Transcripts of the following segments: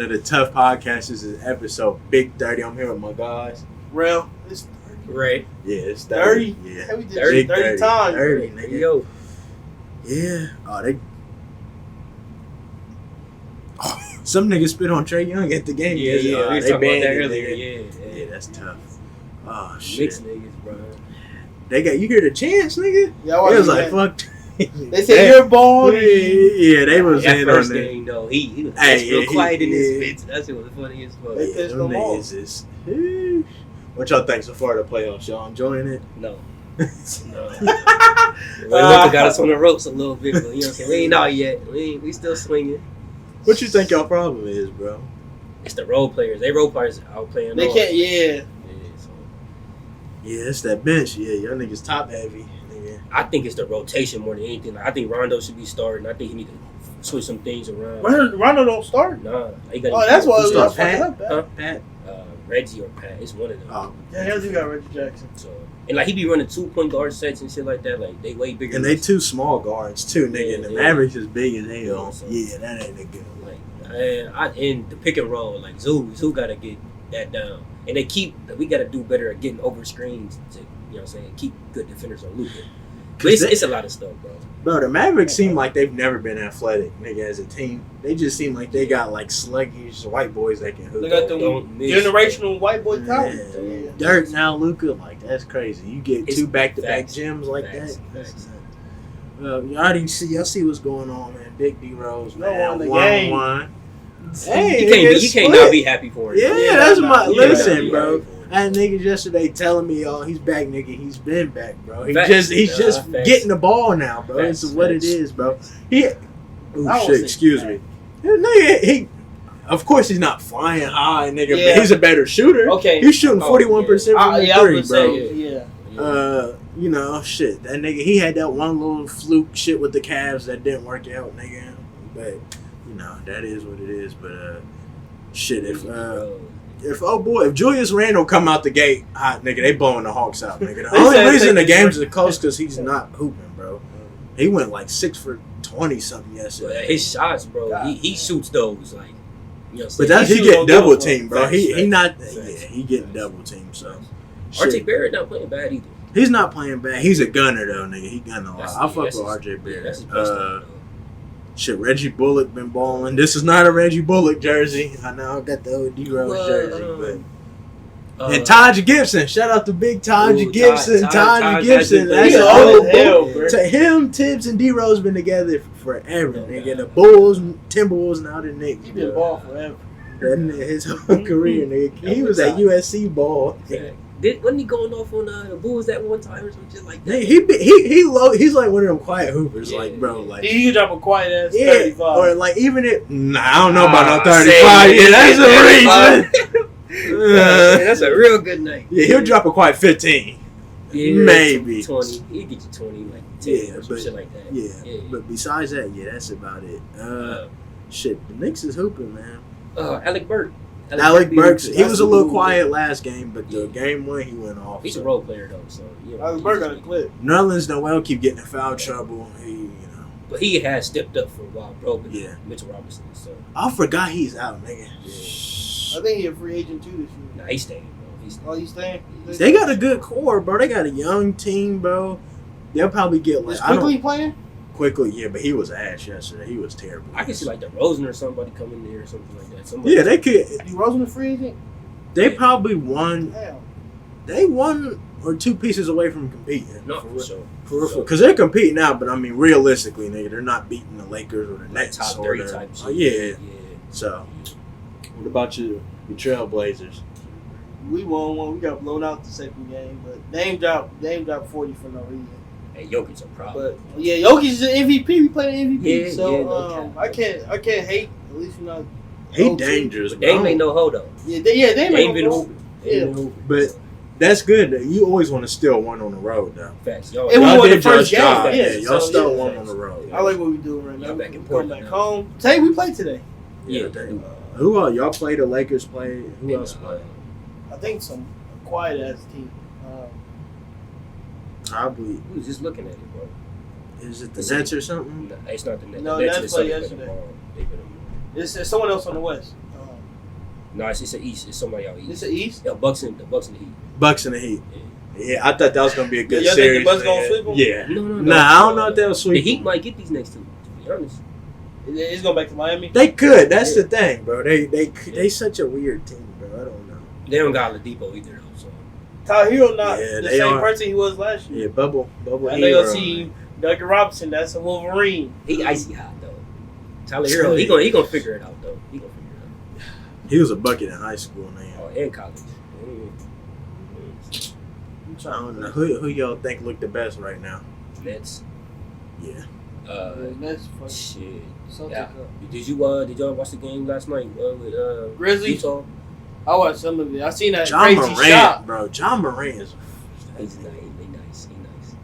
the Tuf Podcast. This is episode Big 30. I'm here with my guys. Real. It's 30. Right. Yeah, it's 30. 30? Yeah. We did 30 times. 30, nigga. Yo. Yeah. Some niggas spit on Trey Young at the game. Yeah. We they was talking about banned that it, earlier. nigga. Yeah, that's tough. Oh, shit. Mixed niggas, bro. They got, you hear the chants, nigga? Yeah, It was like, fuck. They said you're bald. Yeah, they was that in first on that. game, though, he was Hey, real quiet in his yeah. bits. That's what was funny as fuck. They pissed them them off. niggas is. What y'all think so far the playoffs? Y'all enjoying it? No. Luka got us on the ropes a little bit, but you know what I'm saying? We ain't out yet. We still swinging. What you think y'all problem is, bro? It's the role players. They role players out playing. They can't, yeah. So Yeah, it's that bench. Yeah, y'all niggas top heavy. Nigga. I think it's the rotation more than anything. Like, I think Rondo should be starting. I think he need to switch some things around. Rondo don't start. Nah. He got That's why Who we got start, fucking Pat? up. Huh? Pat? Reggie or Pat. It's one of them. Oh. Yeah, hell, you got Reggie Jackson. So, and like he be running 2-point guard sets and shit like that. Like they way bigger. And they two small guards too, nigga. And the Yeah. Mavericks is big as hell. Yeah, so- Yeah, that ain't a good one. Like, in the pick and roll, like Zoo gotta get that down. And we gotta do better at getting over screens to, you know what I'm saying, keep good defenders on Luka. But it's a lot of stuff, bro. Bro, the Mavericks seem like they've never been athletic, nigga, as a team. They just seem like they got like sluggish white boys that can hoop. They got the Don't miss. generational white boy talent. Yeah. Dirk now, Luka, like that's crazy. You get It's two back-to-back facts. gyms like Facts. that. That's y'all see what's going on, man. Big D Rose, No man. on the game. 1-1. Hey, You can't not be happy for him. Yeah, that's my You can't not listen, be bro. happy for him. I had niggas yesterday telling me, "Oh, he's back, nigga. He's been back, bro. He's Facts. just Facts. getting the ball now, bro. Facts. It's what it Facts. is, bro. I Oh won't shit, say excuse me. Nigga, he. Of course, he's not flying high, nigga. Yeah. But he's a better shooter. Okay. He's shooting 41% from the I three, was bro. say, yeah. You know, shit. That nigga, he had that one little fluke shit with the Cavs that didn't work out, nigga. But you know, that is what it is. But shit, if Julius Randle come out the gate hot, nigga, they blowing the Hawks out, nigga. The They only said reason the take games it- are close because he's not hooping, bro. He went like 6 for 20 something yesterday. His shots, bro, he shoots those like. You know what I'm But saying? that's he He getting shooting double on teamed, bro. Facts, He facts, not facts, he getting facts. double teamed. So RJ shit. Barrett not playing bad either. He's not playing bad. He's a gunner though, nigga. He gunning a lot. I fuck with That's RJ his- Barrett. That's his best time, though. Shit, Reggie Bullock been balling. This is not a Reggie Bullock jersey. I know I got the OD Rose jersey, but and Taj Gibson. Shout out to Big Taj Ooh, Gibson. Taj Taj Gibson. has been That's He's playing old old as hell, bro. To him, Tibbs and D Rose been together forever. Oh, Nigga, God. the Bulls, Timberwolves, now the Knicks. He been ball forever. His whole career, nigga. He was at USC ball. Wasn't he going off on the Bulls that one time or some shit like that? He's like one of them quiet hoopers, Yeah, like bro, yeah. like He can drop a quiet ass yeah, 35. or like even if I don't know about no Say 35. it. Yeah, that's a Say reason. That's a real good night. Yeah, he'll drop a quiet 15. Yeah, Maybe. 20. He'll get you 20, like 10 Yeah, or some but- shit like that. Yeah, but besides that, yeah, that's about it. Shit, the Knicks is hooping, man. Alec Burke. Alec Burks, he That's was a a little good quiet last game, but the Yeah. game one he went off. He's so. a role player though, so yeah. Alec Burke got a clip. Nerlens Noel keep getting in foul trouble. But he has stepped up for a while, bro. But Yeah. Mitchell Robinson. So I forgot he's out, nigga. I think he's a free agent too this year. nah, he's staying, bro. He's Oh, he's staying? They got a good core, bro. They got a young team, bro. They'll probably get like Is Quickly playing? quickly, yeah, but he was ass yesterday. He was terrible. I can see like DeRozan or somebody coming there or something like that. Somebody, Yeah, they could. D Rosen a free agent? They probably won. Damn. They won or two pieces away from competing. No, for sure. Because they're competing now, but I mean, realistically, nigga, they're not beating the Lakers or the Like Nets. top or 30 the- type shit. Oh, yeah. Yeah. So, what about you, the Trailblazers? We won one. We got blown out the second game, but Dame dropped 40 for no reason. Hey, Jokic's a problem. But yeah, Jokic is an MVP. We played an MVP, Yeah, so yeah, no cap. I can't hate. At least you're not. He Oh, dangerous, But Dame bro. ain't no hoe though. Yeah, Dame Dame ain't been no- hooping. Dame been hooping. But that's good. You always want to steal one on the road, though. Facts. Y'all, And we Y'all won the did your first game, job. yeah, Y'all so, stole yeah. one on the road. I like what we doing right now. Y'all back We in come Portland back now. home. Today we played today. yeah. Who are y'all play? The Lakers play. Who else play? I think some quiet ass team. Probably. We was just looking at it, bro. Is it the Nets or something? No, it's not the Nets. No, the Nets Nets is played something yesterday. better. They better. It's someone else on the West. No, it's the East. It's somebody out East. It's the East? Yeah, Bucks and the Heat. Bucks and the Heat. Yeah, I thought that was gonna be a good Y'all series. think the Bucks gonna sweep them? Yeah. No. Nah, I don't know if they'll sweep. The Heat might get these next two. To be honest. It's going back to Miami? They could. That's the thing, bro. They such a weird team, bro. I don't know. They don't got Oladipo either, though. So. Tyler Hero not Yeah, the they same are. person he was last year. Yeah, bubble. And they gonna see Duncan Robinson. That's a Wolverine. He icy hot though. Tyler Hero, he gonna figure it out though. He gonna figure it out. He was a bucket in high school, man. Oh, and college. I don't know who y'all think look the best right now. Nets. Yeah. That's fucking Shit. Celtics Yeah. up. Did y'all watch the game last night with Grizzlies? Utah? I watched some of it. I seen that John crazy Morant, shot. bro. John Morant is. He's nice. He nice.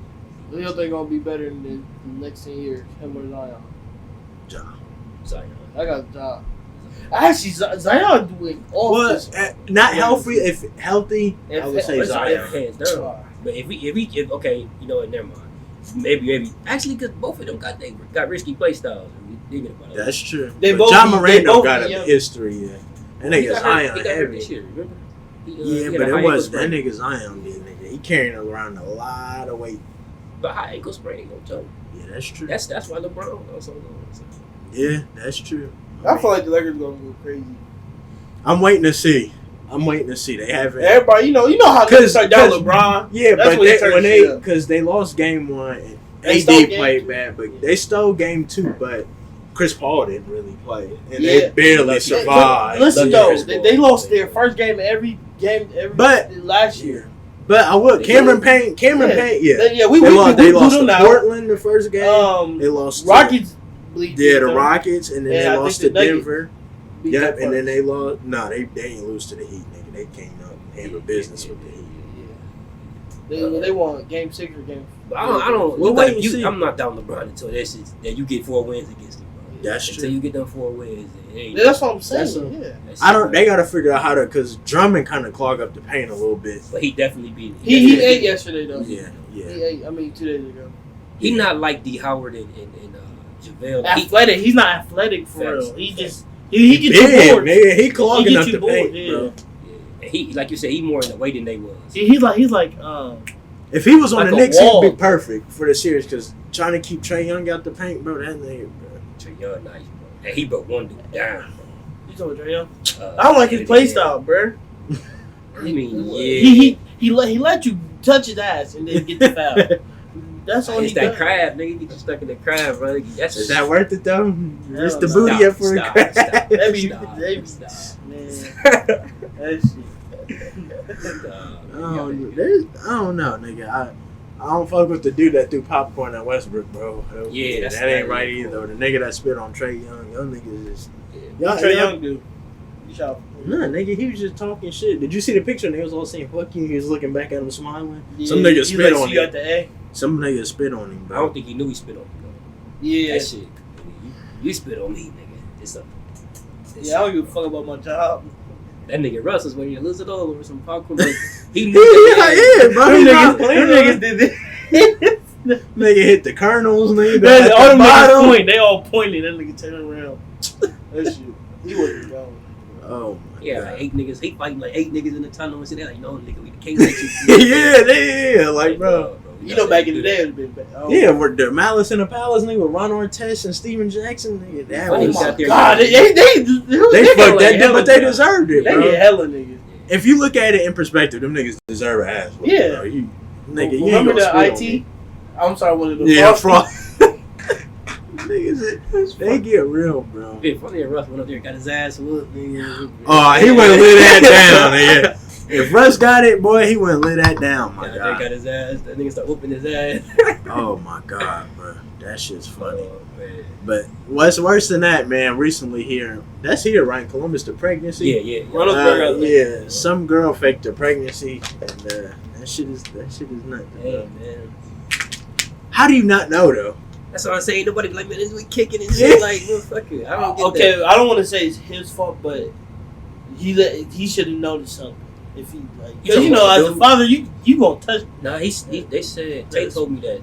Who y'all think gonna be better in the next 10 years? Him or Zion? John. Zion. I got Zion. Actually, Zion doing all Well, this. not healthy. If healthy, I would say It's Zion. hands down. But if we okay, you know what? Never mind. Maybe. Actually, because both of them got risky play styles. Thinking about it. That's true. They But both- John they Morant don't both got be a young. history yet. That He nigga got hurt- Zion he got hurt heavy. this year, remember? Yeah, He but had a high it was ankle that sprain. nigga Zion did, nigga. He carrying around a lot of weight. But high ankle sprain, don't tell me. Yeah, that's true. That's why LeBron also knows. Yeah, that's true. I feel like the Lakers gonna go crazy. I'm waiting to see. They haven't. Everybody, you know how they start down LeBron. Yeah, That's but when they turn shit up. because they lost game 1 and They stole AD game played 2. bad, but they stole game 2. But Chris Paul didn't really play, and Yeah. they barely survived. Listen Lucky though, Chris they Paul. lost their first game every But- last year. But I would Cameron Payne. Yeah, We they lost blew to them out. Portland the first game. They lost Rockets. the Rockets, and then Yeah, I they think lost the to Nuggets Denver. beat Yep, them and then first. they lost. No, they didn't lose to the Heat, nigga. They came up and handled business with the Heat. They won game 6 or game. But I don't. Well, you wait gotta- and you- see. I'm not down LeBron until that you get 4 wins against him. Bro. That's Until true. you get them 4 wins, it ain't- That's what I'm saying. That's a- Yeah. that's I don't. it. They got to figure out how to, because Drummond kind of clog up the paint a little bit. But he definitely beat. He definitely ate beat- yesterday though. Yeah, He yeah. ate. I mean 2 days ago. He not like D Howard and JaVale. Athletic. He's not athletic for Facts. real. He just he gets Big, you bored. nigga. He clogging He up get the you paint, bored, bro. And he, like you said, he more in the way than they was. He's like If he was on Like the a Knicks, wall. he'd be perfect for the series. Because trying to keep Trae Young out the paint, bro, that nigga, bro. Trae Young nice, bro. And he broke one dude down, you talking Trae Young? bro. I don't like his play style, bro. I mean, yeah. He let you touch his ass and then get the foul. That's all It's he that does. crab, nigga. Get you stuck in the crab, bro. That's Is that worth it, though? Risk the no. booty up for a Stop. crab. That be- Stop. they be- Stop. Man, that shit. I don't know, nigga. I don't fuck with the dude that threw popcorn at Westbrook, bro. Yeah, that's that ain't not right really either. The nigga that spit on Trae Young, y'all niggas is. What Trae Young do? He shot. Nah, nigga, he was just talking shit. Did you see the picture? And they was all saying "fuck you." He was looking back at him, smiling. Yeah, Some nigga he spit like, on you him. got the A. Some nigga spit on him, I bro. don't think he knew he spit on him, though. Yeah. That shit. You spit on me, nigga. It's up. Yeah, I don't give a fuck about my job. That nigga Russ is when you lose it all over some popcorn. He Yeah, knew yeah, bro. Them He niggas, not playing, them niggas did this. Nigga hit the kernels, nigga. Man, at all the them niggas bottom. point. They all pointing. That nigga turning around. That shit. He wasn't going. Oh my Yeah, god. like 8 niggas. He fighting like 8 niggas in the tunnel and shit. They're like, no, nigga, we can't let you. yeah, like, bro. we You know, gotta back in the do day, that. it would have been bad. Oh. Yeah, with the Malice in the Palace, nigga, with Ron Artest and Steven Jackson, nigga. That Oh Oh was, my my there. god. They they fucked that, hella but they niggas. deserved it, They bro. get hella niggas. If you look at it in perspective, them niggas deserve an ass. whooping, Yeah. bro. You, nigga, you Remember ain't gonna the spit IT? I'm sorry, one of on the me. Yeah, fraud. Niggas, they get real, bro. Yeah, funny that Russ went up there and got his ass whooped. Nigga. Oh, he went and lay that down, nigga. If Russ got it, boy, he went and lay that down, my They god. got his ass. That nigga started whooping his ass. Oh my god, bro. That shit's funny. Oh, man. But what's worse than that, man, recently here, that's here, right, in Columbus, the pregnancy. Yeah. Reynoldsburg, I think. Yeah, some girl faked a pregnancy, and that shit is nuts. Hey, man. How do you not know, though? That's what I'm saying. Nobody like, man, this week kicking and Yeah. shit. Like, motherfucker. I don't get Okay, that. I don't want to say it's his fault, but he should have noticed something. If he like, because You you know, talking as about a father, you gonna touch. Nah, they said, Tate told me that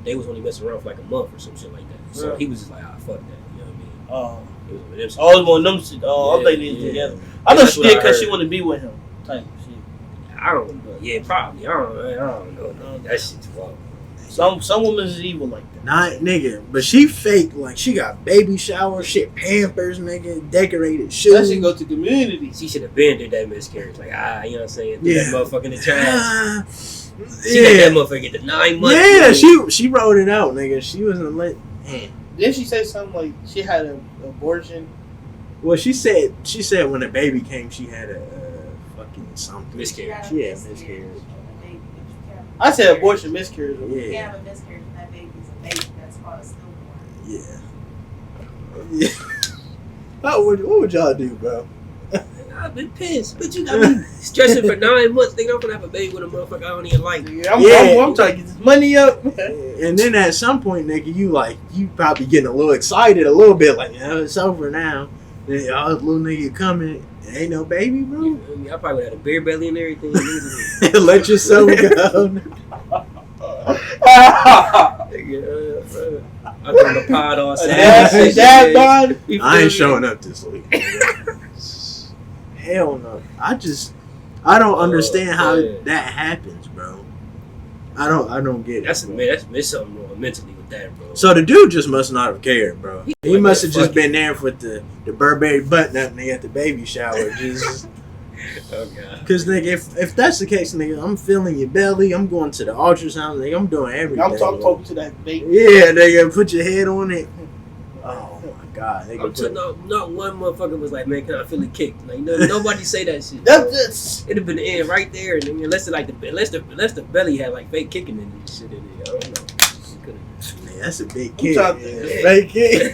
they was only messing around for like a month or some shit like that. So Yeah. he was just like, fuck that. You know what I mean? Oh, Oh, it's one of them shit. Oh, I'm thinking they're together. I know she did because she wanted to be with him. Type shit. I don't know. Yeah, probably. I don't know. That shit's wild. Some women is evil like that. Nah, nigga, but she fake like she got baby shower shit, Pampers, nigga, decorated shoes. That should go to community. She should have been did that miscarriage. Like, you know what I'm saying? Threw Yeah. that motherfucker in the trash. She Yeah, let that motherfucker get the 9 months. yeah, she wrote it out, nigga. She wasn't lit. Didn't she say something like she had an abortion? Well, she said when the baby came, she had a fucking something. Miscarriage. She had miscarriage. I said abortion, miscarriage. Yeah. have a miscarriage and that baby is a baby. That's called a stillborn. Yeah. What would y'all do, bro? I've been pissed. But you got me stressing for 9 months thinking I'm going to have a baby with a motherfucker I don't even like. Yeah, I'm trying to get this money up. And then at some point, nigga, you probably getting a little excited a little bit, like, it's over now. Then little nigga coming, ain't no baby, bro. I probably would have had a beer belly and everything. Let yourself go. I'm on the pod all Dad sad. bod. I ain't showing up this week. Hell no. I don't understand how that happens, bro. I don't get it. That's bro. there's something wrong mentally with that, bro. So the dude just must not have cared, bro. He like, must have just fuck been there with the Burberry button up nigga at the baby shower. Just Oh god. cause nigga, if that's the case, nigga, I'm feeling your belly. I'm going to the ultrasound. Nigga, I'm doing everything. I'm talking to that baby. Yeah, nigga, put your head on it. Oh my god, nigga. I'm telling you, not one motherfucker was like, man, can I feel it kicked? Like, nobody say that shit. That's It'd have been the end right there, and then unless the belly had like fake kicking in it and shit in it. I don't know. Man, that's a big kid. trying Man. to- Fake kid.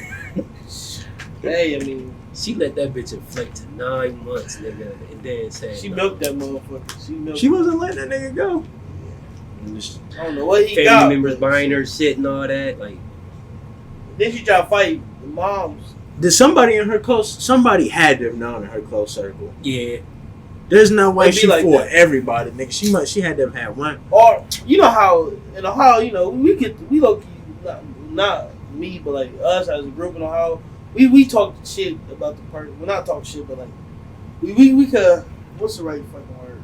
hey, I mean, She let that bitch inflate to 9 months, nigga, and then said she no. milked that motherfucker. She wasn't letting that nigga go. I don't know what he Family got. members buying her shit and all that. Like, Then she tried to fight the moms. Did somebody in her close? Somebody had to have known in her close circle. yeah, There's no way It'd be she like fought that. everybody, nigga. She had to have had one. Or you know how in Ohio, we low key not me, but like us as a group in Ohio, we talk shit about the person. Well, not talk shit, but like we could. What's the right fucking word?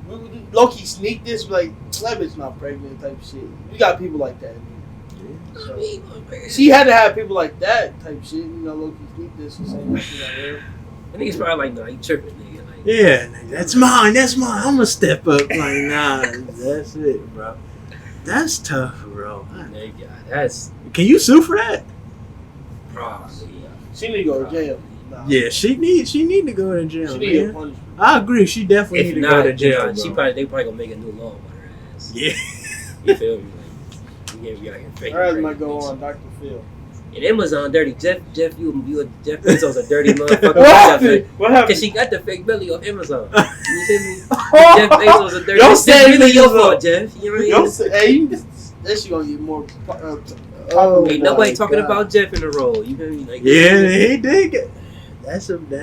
We low key sneak this, like that bitch not pregnant type shit. We got people like that. So, she had to have people like that type shit. Low key sneak this and say that shit out there. I think it's probably like, no, you tripping, nigga. Like, Yeah, nigga, that's mine. I'm gonna step up. Like, nah, that's it, bro. That's tough, bro. nigga, that's Can you sue for that? probably. She need to go to jail. Nah. Yeah, she need to go to jail, She need a man. punishment. I agree. She definitely If need to not, go to jail, yeah, bro. they probably gonna make a new law about her ass. Yeah. You feel me? Like, you out here faking. Her ass might go on Dr. Phil. And Amazon dirty. Jeff Bezos a dirty motherfucker. What happened? What happened? Because she got the fake belly off Amazon. You feel me? Oh, Jeff Bezos a dirty. Don't It's say really your Bezos. fault, Jeff. You know what I mean? Don't say, hey, that shit gonna get more. Oh, Ain't nobody my talking God. about Jeff in the role. You feel me? Like, Yeah, he did. That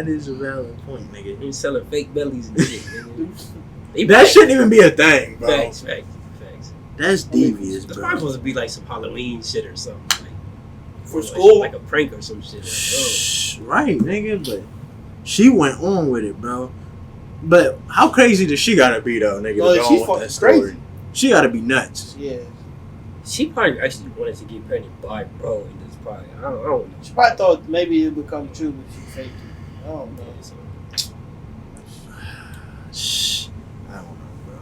is a valid point, nigga. He's selling fake bellies and shit. Nigga. They That probably- shouldn't even be a thing, bro. Facts. That's devious, It's bro. probably supposed to be like some Halloween shit or something. Like, For school? Like a prank or some shit. Like, Shh, right, nigga, but she went on with it, bro. But how crazy does she gotta be though, nigga? Oh, to go she's on with fucking that story? crazy. She gotta be nuts. Yeah. she probably actually wanted to get pregnant by bro, and it's probably I don't know. She probably thought maybe it would become true, but she faked it. I don't know. Shh, I don't know, bro.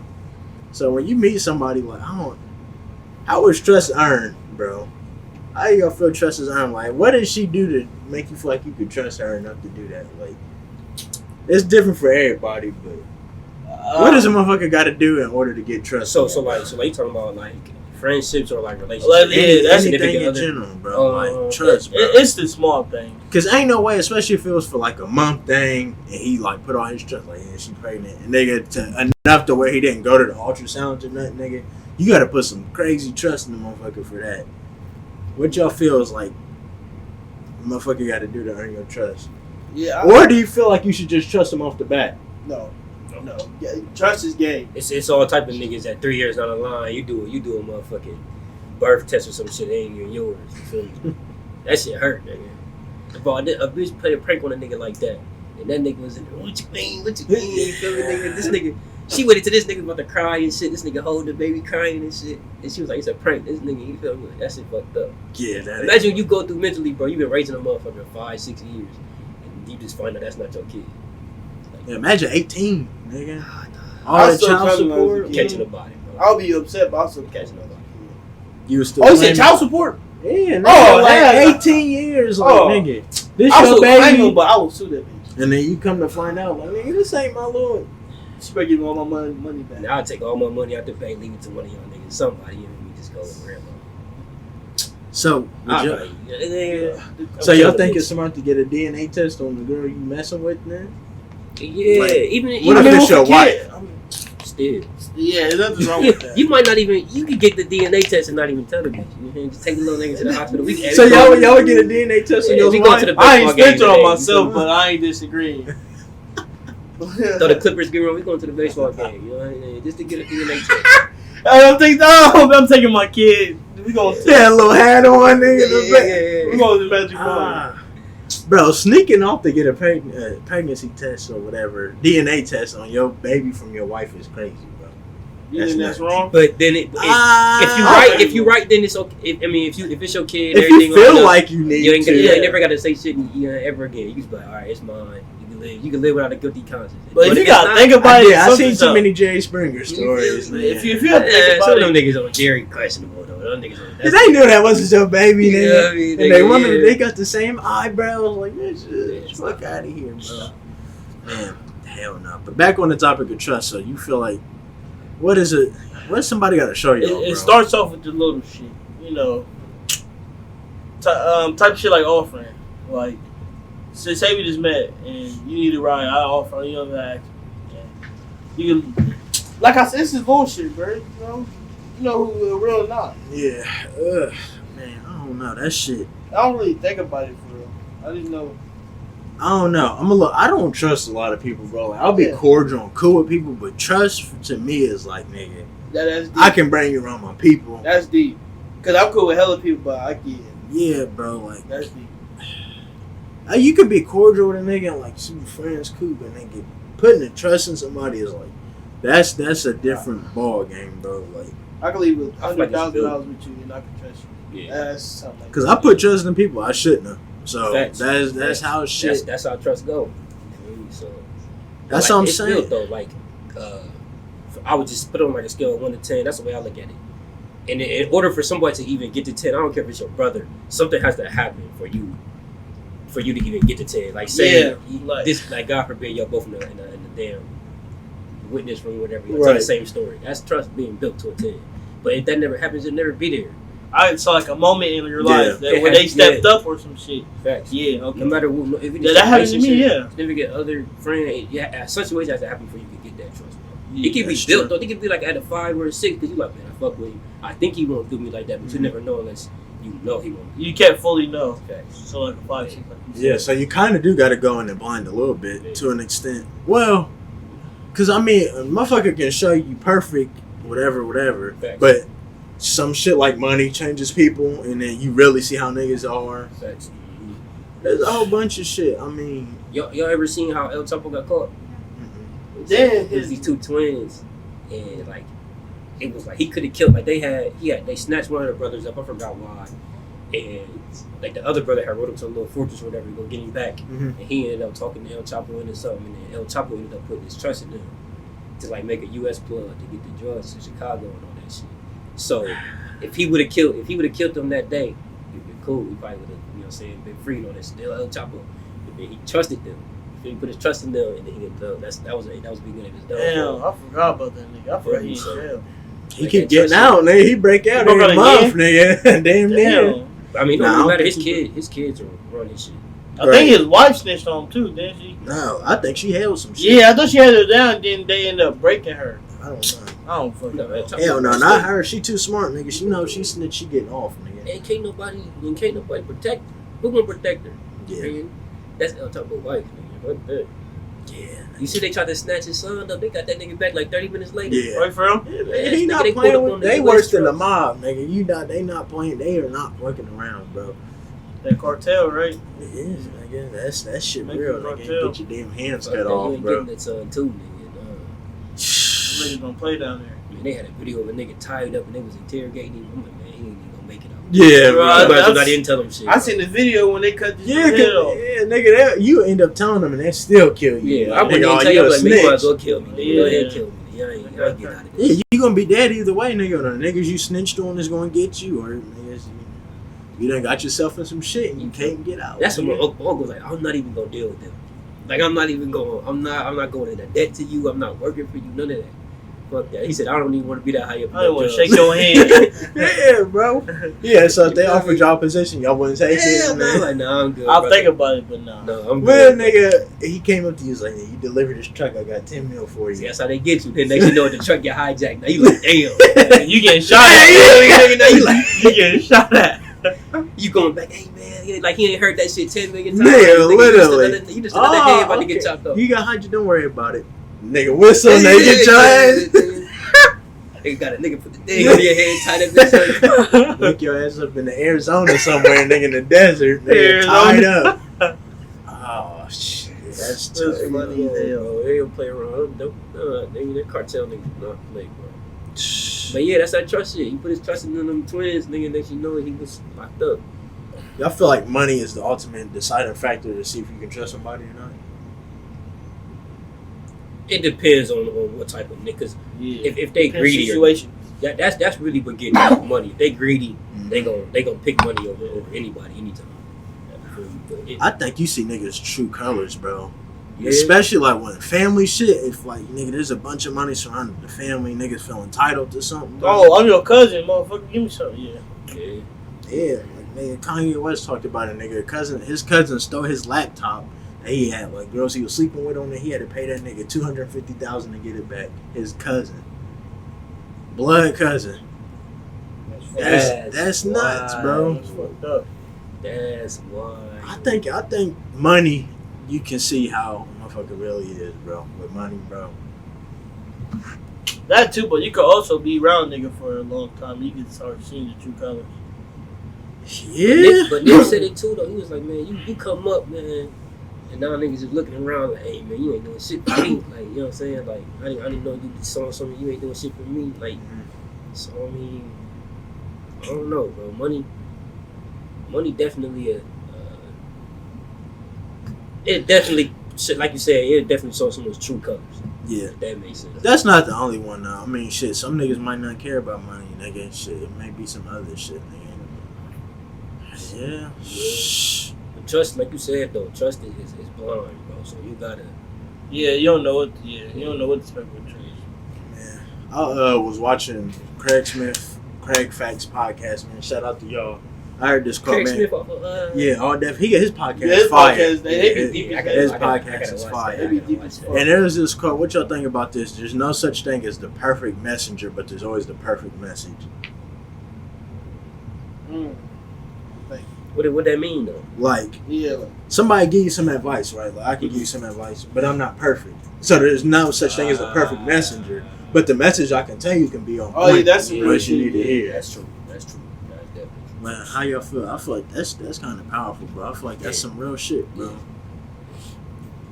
So when you meet somebody like how is trust earned, bro? How you gonna feel trust is earned? Like, what did she do to make you feel like you could trust her enough to do that? Like, it's different for everybody, but what does a motherfucker got to do in order to get trust? So like you talking about like friendships or like relationships? Well, yeah, that's anything significant in other? general, bro. Like trust, bro. It's the small thing. Cause ain't no way, especially if it was for like a month thing, and he like put all his trust, like, yeah, she pregnant, and nigga, to enough to where he didn't go to the ultrasound or nothing, nigga. You gotta put some crazy trust in the motherfucker for that. What y'all feel is like, the motherfucker got to do to earn your trust, Yeah. or do you feel like you should just trust him off the bat? No. Yeah, trust is gay. It's all type of niggas that 3 years down the line you do a motherfucking birth test or some shit, it ain't even yours. You feel me? That shit hurt, nigga. Bro, a bitch played a prank on a nigga like that. And that nigga was in there, what you mean? You feel me, nigga? This nigga, she went into this nigga about to cry and shit. This nigga holding the baby crying and shit. And she was like, it's a prank. This nigga, you feel me? That shit fucked up. Yeah, that Imagine what you go through mentally, bro. You been raising a motherfucker 5-6 years. And you just find out that's not your kid. Like, yeah, imagine 18, nigga. I All was the still child telling her support. as a kid. catching a body, bro. I'll be upset, but I'll still Catching a body. You was still Oh, you claiming- said child support? Yeah, nigga, Oh, like yeah. 18 years, like, Oh. nigga. This I your will claim baby. him, but I will sue that bitch. And then you come to find out, like, nigga, this ain't my lord. She better give me all my money back. Now I'll take all my money out the bank, leave it to one of y'all niggas. Somebody, you know, we just go with grandma. So, I'll would be like, yeah. so y'all think it's smart to get a DNA test on the girl you messing with now? Yeah, Like, even what if it's your wife? still. Yeah, there's nothing wrong with that. You might not even. You could get the DNA test and not even tell the bitch. You know, just take the little nigga to the hospital. So y'all would get a DNA test on Yeah, your we go wife? to the I ain't baseball game snitching on today. myself, but I ain't disagreeing. Throw the Clippers get wrong. We going to the baseball game. You know what I mean? Just to get a DNA test. I'm taking my kid. We gonna Yeah, a little hat on, nigga. we going to the Magic Ball. Ah. Bro, sneaking off to get a pregnancy test or whatever, DNA test on your baby from your wife is crazy, bro. You think that's wrong? But then if you right, then it's okay. If it's your kid, If everything you feel lined up, like you need you ain't gonna, to, you ain't never got to say shit ever again. You can just be like, all right, it's mine. You can live without a guilty conscience. But if you it's gotta not- think about it, I seen something's too up. many Jerry Springer stories, man. If you have to think some about of them it, niggas on Jerry questionable though. Them niggas on. Cause they knew that wasn't your baby, You know nigga. what I mean, And they nigga, wondered if yeah. they got the same eyebrows. Like, man, shit, fuck out of here, bro. Man, hell no. But back on the topic of trust, so you feel like, what is it? What's somebody got to show you? it starts off with the little shit, you know, type of shit like offering. Like, say we just met and you need a ride, I offer you know that. You can, like I said, this is bullshit, bro. You know who real or not. Yeah. Man, I don't know. That shit. I don't really think about it for real. I just know. I don't know. I don't trust a lot of people, bro. Like, I'll be Yeah. cordial and cool with people, but trust to me is like, nigga, That's deep. I can bring you around my people. That's deep. Cause I'm cool with hella people, but I get it. Yeah, bro. Like, That's deep. you could be cordial with a nigga and like super friends, cool, but nigga, putting the trust in somebody is like, that's a different ball game, bro. Like, I can leave with I feel like it's $100,000 with you and I can trust you. Yeah. That's something like cause that. I put trust in people I shouldn't have. So Facts. that's Facts. how shit. That's how trust go. So That's like, what I'm it's saying. built, though. Like, I would just put it on like a scale of 1 to 10. That's the way I look at it. And in order for somebody to even get to 10, I don't care if it's your brother. Something has to happen for you to even get to 10. Like, say this, like God forbid, y'all both in the damn witness room, whatever. You tell the same story. That's trust being built to a 10. But if that never happens, it'll never be there. I saw like a moment in your life that It where has- they stepped up or some shit. Facts. Yeah, okay. No matter what, if Yeah, that happened to me, yeah. Significant other friend, yeah, situation has to happen for you to get that trust, bro. Yeah, It can be that's built true. though. It can be like at a 5 or a 6 because you like, man, I fuck with him. I think he won't do me like that, but you never know unless you know he won't. You can't fully know. Facts. So like a 5, 6, like you said. Yeah, so you kind of do got to go in the blind a little bit to an extent. Well, because I mean, a motherfucker can show you perfect, whatever. Facts. But some shit like money changes people, and then you really see how niggas are. Facts. There's a whole bunch of shit. I mean, Y'all ever seen how El Chapo got caught? Then It was these two twins, and like it was like he could have killed. Like they snatched one of the brothers up. I forgot why, and like the other brother had rode up to a little fortress or whatever to go get him back, and he ended up talking to El Chapo into something, and then El Chapo ended up putting his trust in him to like make a U.S. plug to get the drugs to Chicago and all that shit. So if he would have killed them that day, it'd been cool. He probably would have, you know what I'm saying, been freed on that. Still El Chapo, but then he trusted them. He put his trust in them, and then he ended up. That was the beginning of his Damn, downfall. I forgot about that nigga. I forgot he in jail. he Like, keep that getting trust out, nigga. He break out broke every out month, nigga. Damn near. Damn. I mean, it Nah, I don't don't matter. think His kids are running shit. I think his wife snitched on him too, didn't she? No, I think she held some shit. Yeah, I thought she had her down, then they ended up breaking her. I don't know. I don't fucking No, know. El Chapo Hell no, was not sick. her. She too smart, nigga. She know she snitch. She getting off, nigga. And can't nobody protect her. Who gonna protect her? Yeah, Man, that's El Chapo's wife, nigga. What the? yeah, You see, they tried to snatch his son up. They got that nigga back like 30 minutes later. yeah. Right, for real? Man, he Nigga, not they pulled playing up with. on the They US worse than the trucks. mob, nigga. They not playing. They are not fucking around, bro. That cartel, right? It is, nigga. That shit Make real, it nigga. cartel. Get your damn hands Fuck cut that, off, you ain't bro. getting that son too, nigga. Niggas don't play down there. Man, they had a video of a nigga tied up and they was interrogating him. I'm like, man, he ain't even gonna make it out. Yeah, Bro, I bro. didn't tell him shit. I seen the video when they cut this Yeah, head off. nigga, you end up telling them and they still kill you. Yeah, I Like, wouldn't nigga, even oh, tell you you, a like, man, you might as snitch. well kill me, nigga. Go ahead, kill me. I ain't get out of this. Yeah, you gonna be dead either way, nigga. The niggas you snitched on is gonna get you, or niggas, you done got yourself in some shit and you can't get out. That's what my uncle was like. I'm not even gonna deal with them. Like, I'm not going into debt to you. I'm not working for you. None of that. Fuck that. He said, I don't even want to be that high up. I don't want to shake your hand. Yeah, bro. Yeah, so if they offered y'all a position, y'all wouldn't take Yeah, it. no, Man. like, nah, I'm good. I'll brother. think about it, but nah. No, I'm Well, good. nigga, he came up to you and was like, hey, you delivered this truck, I got 10 mil for you. See, that's how they get you. Then next you know the truck get hijacked. Now you like, damn. You getting shot Hey, at. nigga, now you like, You getting shot at. you going back, hey man, like he ain't heard that shit 10 million times. Nigga, Nigga, literally. you just another head about to get chopped off. You got hired, don't worry about it. Nigga, whistle, nigga, get your ass. Nigga got a nigga put the thing on your head, tied up this way. Wake your ass up in the Arizona somewhere, nigga, in the desert, nigga, tied up. Oh, shit. That's tough. That's funny as hell. Bro, they don't play around. Nigga, that cartel niggas do not play, bro. But yeah, that's that trust shit. He put his trust in them twins, nigga, next you know he was locked up. Y'all feel like money is the ultimate deciding factor to see if you can trust somebody or not? It depends on what type of nigga. Cause Yeah. if they Depends greedy, situation. that's really what getting money. If they greedy, they gon' pick money over anybody anytime. I think you see niggas' true colors, bro. Yeah. Especially like when family shit, if like nigga, there's a bunch of money surrounding the family, niggas feel entitled to something. Bro. Oh, I'm your cousin, motherfucker. Give me something. Yeah. Yeah, like nigga, Kanye West talked about it, nigga. His cousin stole his laptop that he had, like girls he was sleeping with on it. He had to pay that nigga $250,000 to get it back. His cousin, blood cousin. That's nuts, bro. That's fucked up. That's why. I think money, you can see how a motherfucker really is, bro. With money, bro. That too, but you could also be around nigga for a long time. You can start seeing the true colors. Yeah. But Nick said it too though. He was like, man, you come up, man, and now niggas just looking around like, hey man, you ain't doing shit for me. Like, you know what I'm saying? Like, I didn't know you saw something. You ain't doing shit for me. Like, so I mean, I don't know, bro. Money definitely it definitely, like you said, it definitely shows someone's true colors. Yeah. If that makes sense. That's not the only one, though. I mean, shit, some niggas might not care about money, nigga. Shit, it may be some other shit, nigga. Yeah. But trust, like you said though, trust is blind, bro. So you gotta. Yeah, you don't know what. Yeah, you don't know what to expect with trees. Man, I was watching Craig Facts podcast, man. Shout out to y'all. I heard this quote, Craig man. Smith off of, Yeah, all that. He got his podcast. Yeah, his fire. podcast, they be deep as His hell. podcast is fire. They be deep as fuck. And there's this quote. What y'all think about this? There's no such thing as the perfect messenger, but there's always the perfect message. What that mean though? Like, Yeah. somebody give you some advice, right? Like, I can give you some advice, but I'm not perfect. So there's no such thing as a perfect messenger. But the message I can tell you can be on point. Oh, yeah, that's some real what you shit. need to hear. That's true. That's definitely true. Man, how y'all feel? I feel like that's kind of powerful, bro. I feel like that's some real shit, bro.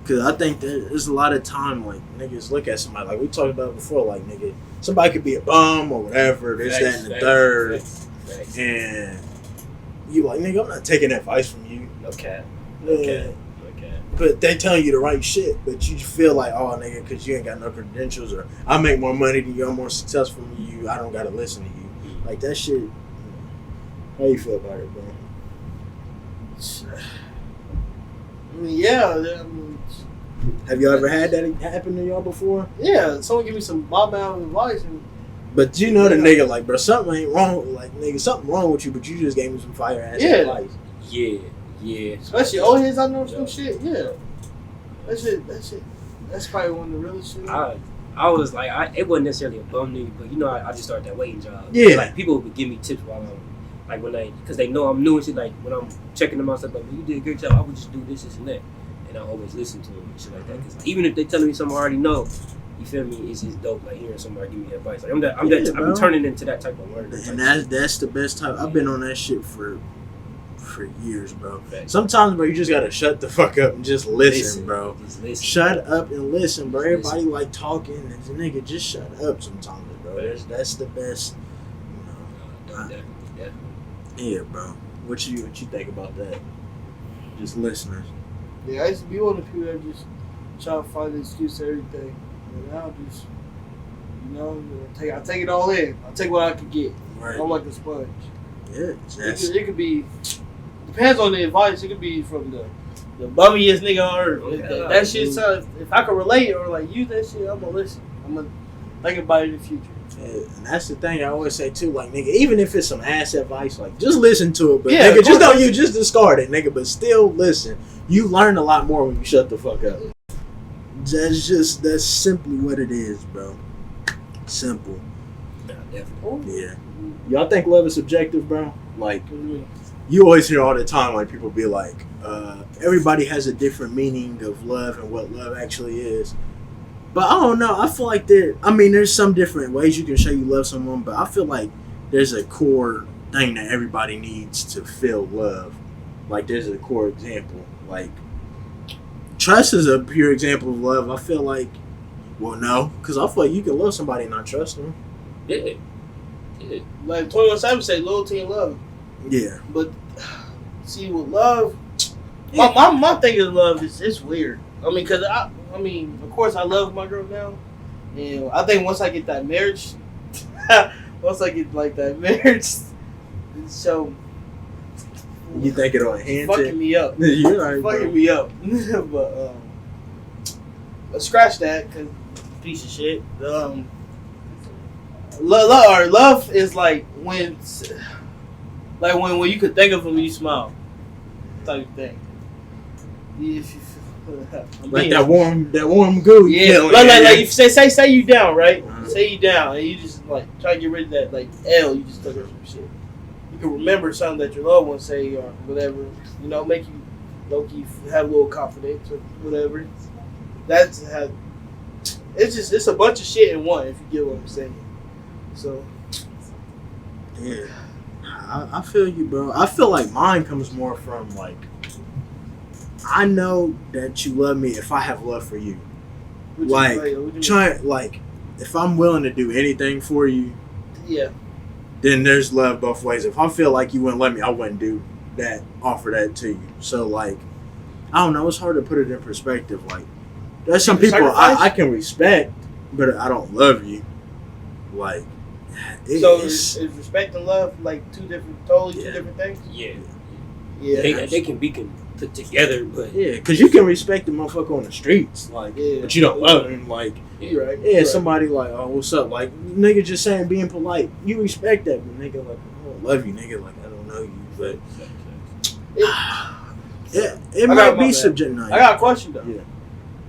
Cause I think that there's a lot of time like niggas look at somebody like we talked about before, like nigga, somebody could be a bum or whatever, this, that, and the third, and you like nigga, I'm not taking advice from you. Okay. Okay. But they telling you the right shit, but you feel like, oh nigga, because you ain't got no credentials, or I make more money than you, I'm more successful than you, I don't gotta listen to you. Like that shit. How you feel about it, bro? I mean, yeah. I mean, Have you ever had that happen to y'all before? yeah. Someone give me some Bob Allen advice, and But you know the nigga like, bro, something ain't wrong. Like nigga, something wrong with you, but you just gave me some fire ass advice. Yeah. especially old heads, I know some shit. Yeah. That shit. That's probably one of the realest shit. I was like, it wasn't necessarily a bum nigga, but you know, I just started that waiting job. Yeah. Like people would give me tips while I'm like because they know I'm new and shit. Like when I'm checking them out, stuff like, you did a great job. I would just do this and that, and I always listen to them and shit like that. Cause like, even if they telling me something I already know, you feel me? It's just dope. Like hearing somebody give me advice. Like I'm turning into that type of learner. And that's the best type. I've been on that shit for for years, bro. Right. Sometimes, bro, you just gotta shut the fuck up and just listen, bro. Just listen. Shut up and listen, bro. Just Everybody listen. like talking, and the nigga just shut up sometimes, bro. Right. That's the best. Yeah, bro. What you think about that? Just listeners. Yeah, I used to be one of the people that just try to find an excuse to everything. And now just, I take it all in. I take what I can get. Right. I'm like a sponge. Yeah. It could be, depends on the advice. It could be from the bummiest nigga on earth. Okay. That shit, if I can relate or like use that shit, I'm gonna listen. I'm gonna think about it in the future. Yeah, and that's the thing I always say too, like nigga, even if it's some ass advice, like just listen to it, but Yeah, nigga, just don't you just discard it, nigga, but still listen. You learn a lot more when you shut the fuck up. That's simply what it is, bro. Simple. Nah, definitely. Yeah. Y'all think love is subjective, bro? Like What do you mean? you always hear all the time, like people be like, everybody has a different meaning of love and what love actually is. But I don't know. I feel like there's some different ways you can show you love someone, but I feel like there's a core thing that everybody needs to feel love. Like there's a core example. Like trust is a pure example of love. I feel like, well, no, because I feel like you can love somebody and not trust them. Yeah. Like 21 Savage say, loyalty and love. Yeah. But see, with love, my thing is love is it's weird. I mean, cause of course I love my girl now, and I think once I get that marriage, so You think it'll enhance fucking it? me up, You're right, bro. fucking me up. But let's scratch that, cause piece of shit. Love is like when you could think of him when you smile, type of thing. Like that warm goo. Yeah, like if say you down, right? Say you down, and you just like try to get rid of that like L you just took or some shit. You can remember something that your loved one say or whatever. Make you low key have a little confidence or whatever. That's how. It's a bunch of shit in one. If you get what I'm saying. So. Yeah, I feel you, bro. I feel like mine comes more from like, I know that you love me if I have love for you. If I'm willing to do anything for you, yeah, then there's love both ways. If I feel like you wouldn't let me, I wouldn't do that, offer that to you. So like, I don't know. It's hard to put it in perspective. Like, there's some people I can respect, but I don't love you. Like. Is respect and love like two different things? Yeah. Yeah. They can be put together, but yeah, because you can respect the motherfucker on the streets, like, but you don't love him. Like, you're right. Yeah, somebody like, oh, what's up? Like, nigga just saying being polite, you respect that, but nigga, like, I don't love you, nigga. Like, I don't know you, but it might be subjective. I got a question though.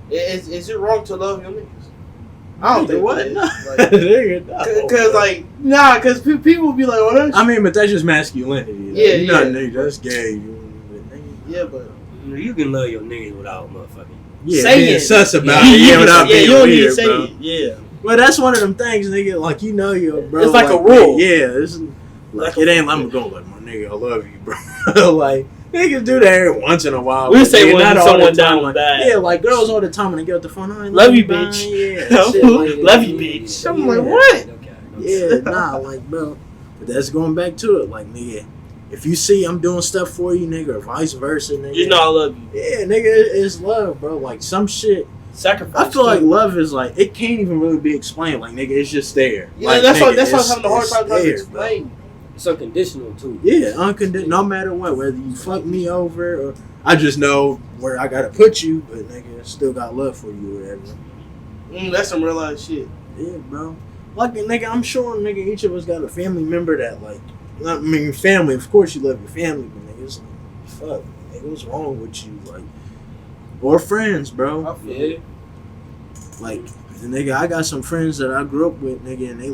Yeah. Is it wrong to love your niggas? I don't think what. it is. Nigga, Because people be like, "Oh, that's." I mean, but that's just masculinity. Like, Yeah, you're not nigga. That's gay. Yeah, but you can love your niggas without motherfucking. Yeah, saying being sus about it. it. Yeah, without being you don't need to weird, say bro. it. Yeah. Well, that's one of them things, nigga. Like, your bro. It's like a rule. Yeah, it's like it ain't. I'm going like, my nigga, I love you, bro. Like, niggas do that every once in a while. We say when not all someone the time. down Like, bad. yeah, like girls all the time when they get off the phone. I Love you, bro. bitch. Yeah, shit like Love you, bitch. I'm like, Yeah. what? Yeah, nah, like, bro. But that's going back to it. Like, nigga, if you see I'm doing stuff for you, nigga, or vice versa, nigga. You know I love you. Yeah, nigga, it's love, bro. Like, some shit. Sacrifice. I feel like love is like, it can't even really be explained. Like, nigga, it's just there. Yeah, like, that's why nigga, I'm having a hard time trying to there, explain. It's unconditional too. Yeah, unconditional. No matter what, whether you fuck me over or I just know where I gotta put you, but nigga, still got love for you, or whatever. That's some real life shit. Yeah, bro. Like, nigga, I'm sure, nigga, each of us got a family member that, like, I mean, family. Of course, you love your family, but nigga, it's like, fuck, nigga, what's wrong with you, like, or friends, bro. I feel Yeah. Like, nigga, I got some friends that I grew up with, nigga, and they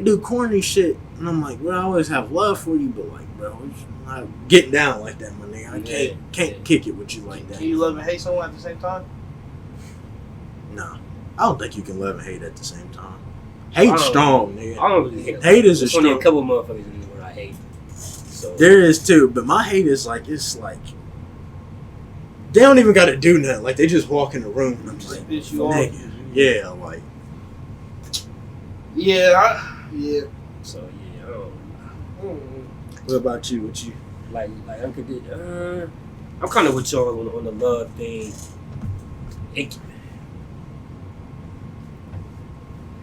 do corny shit, and I'm like, bro, I always have love for you, but like, bro, I'm not getting down like that, my nigga. I can't kick it with you like that. Can you love and hate someone at the same time? Nah, I don't think you can love and hate at the same time. Hate's strong, nigga. I don't really hate. Hate is a There's only strong. a couple motherfuckers in the world I hate. So there is too, but my hate is like it's like they don't even got to do nothing. Like they just walk in the room and I'm just like, Bitch, you nigga. Yeah, like yeah. So yeah, what about you? What you? like I'm kind of with y'all on the love thing.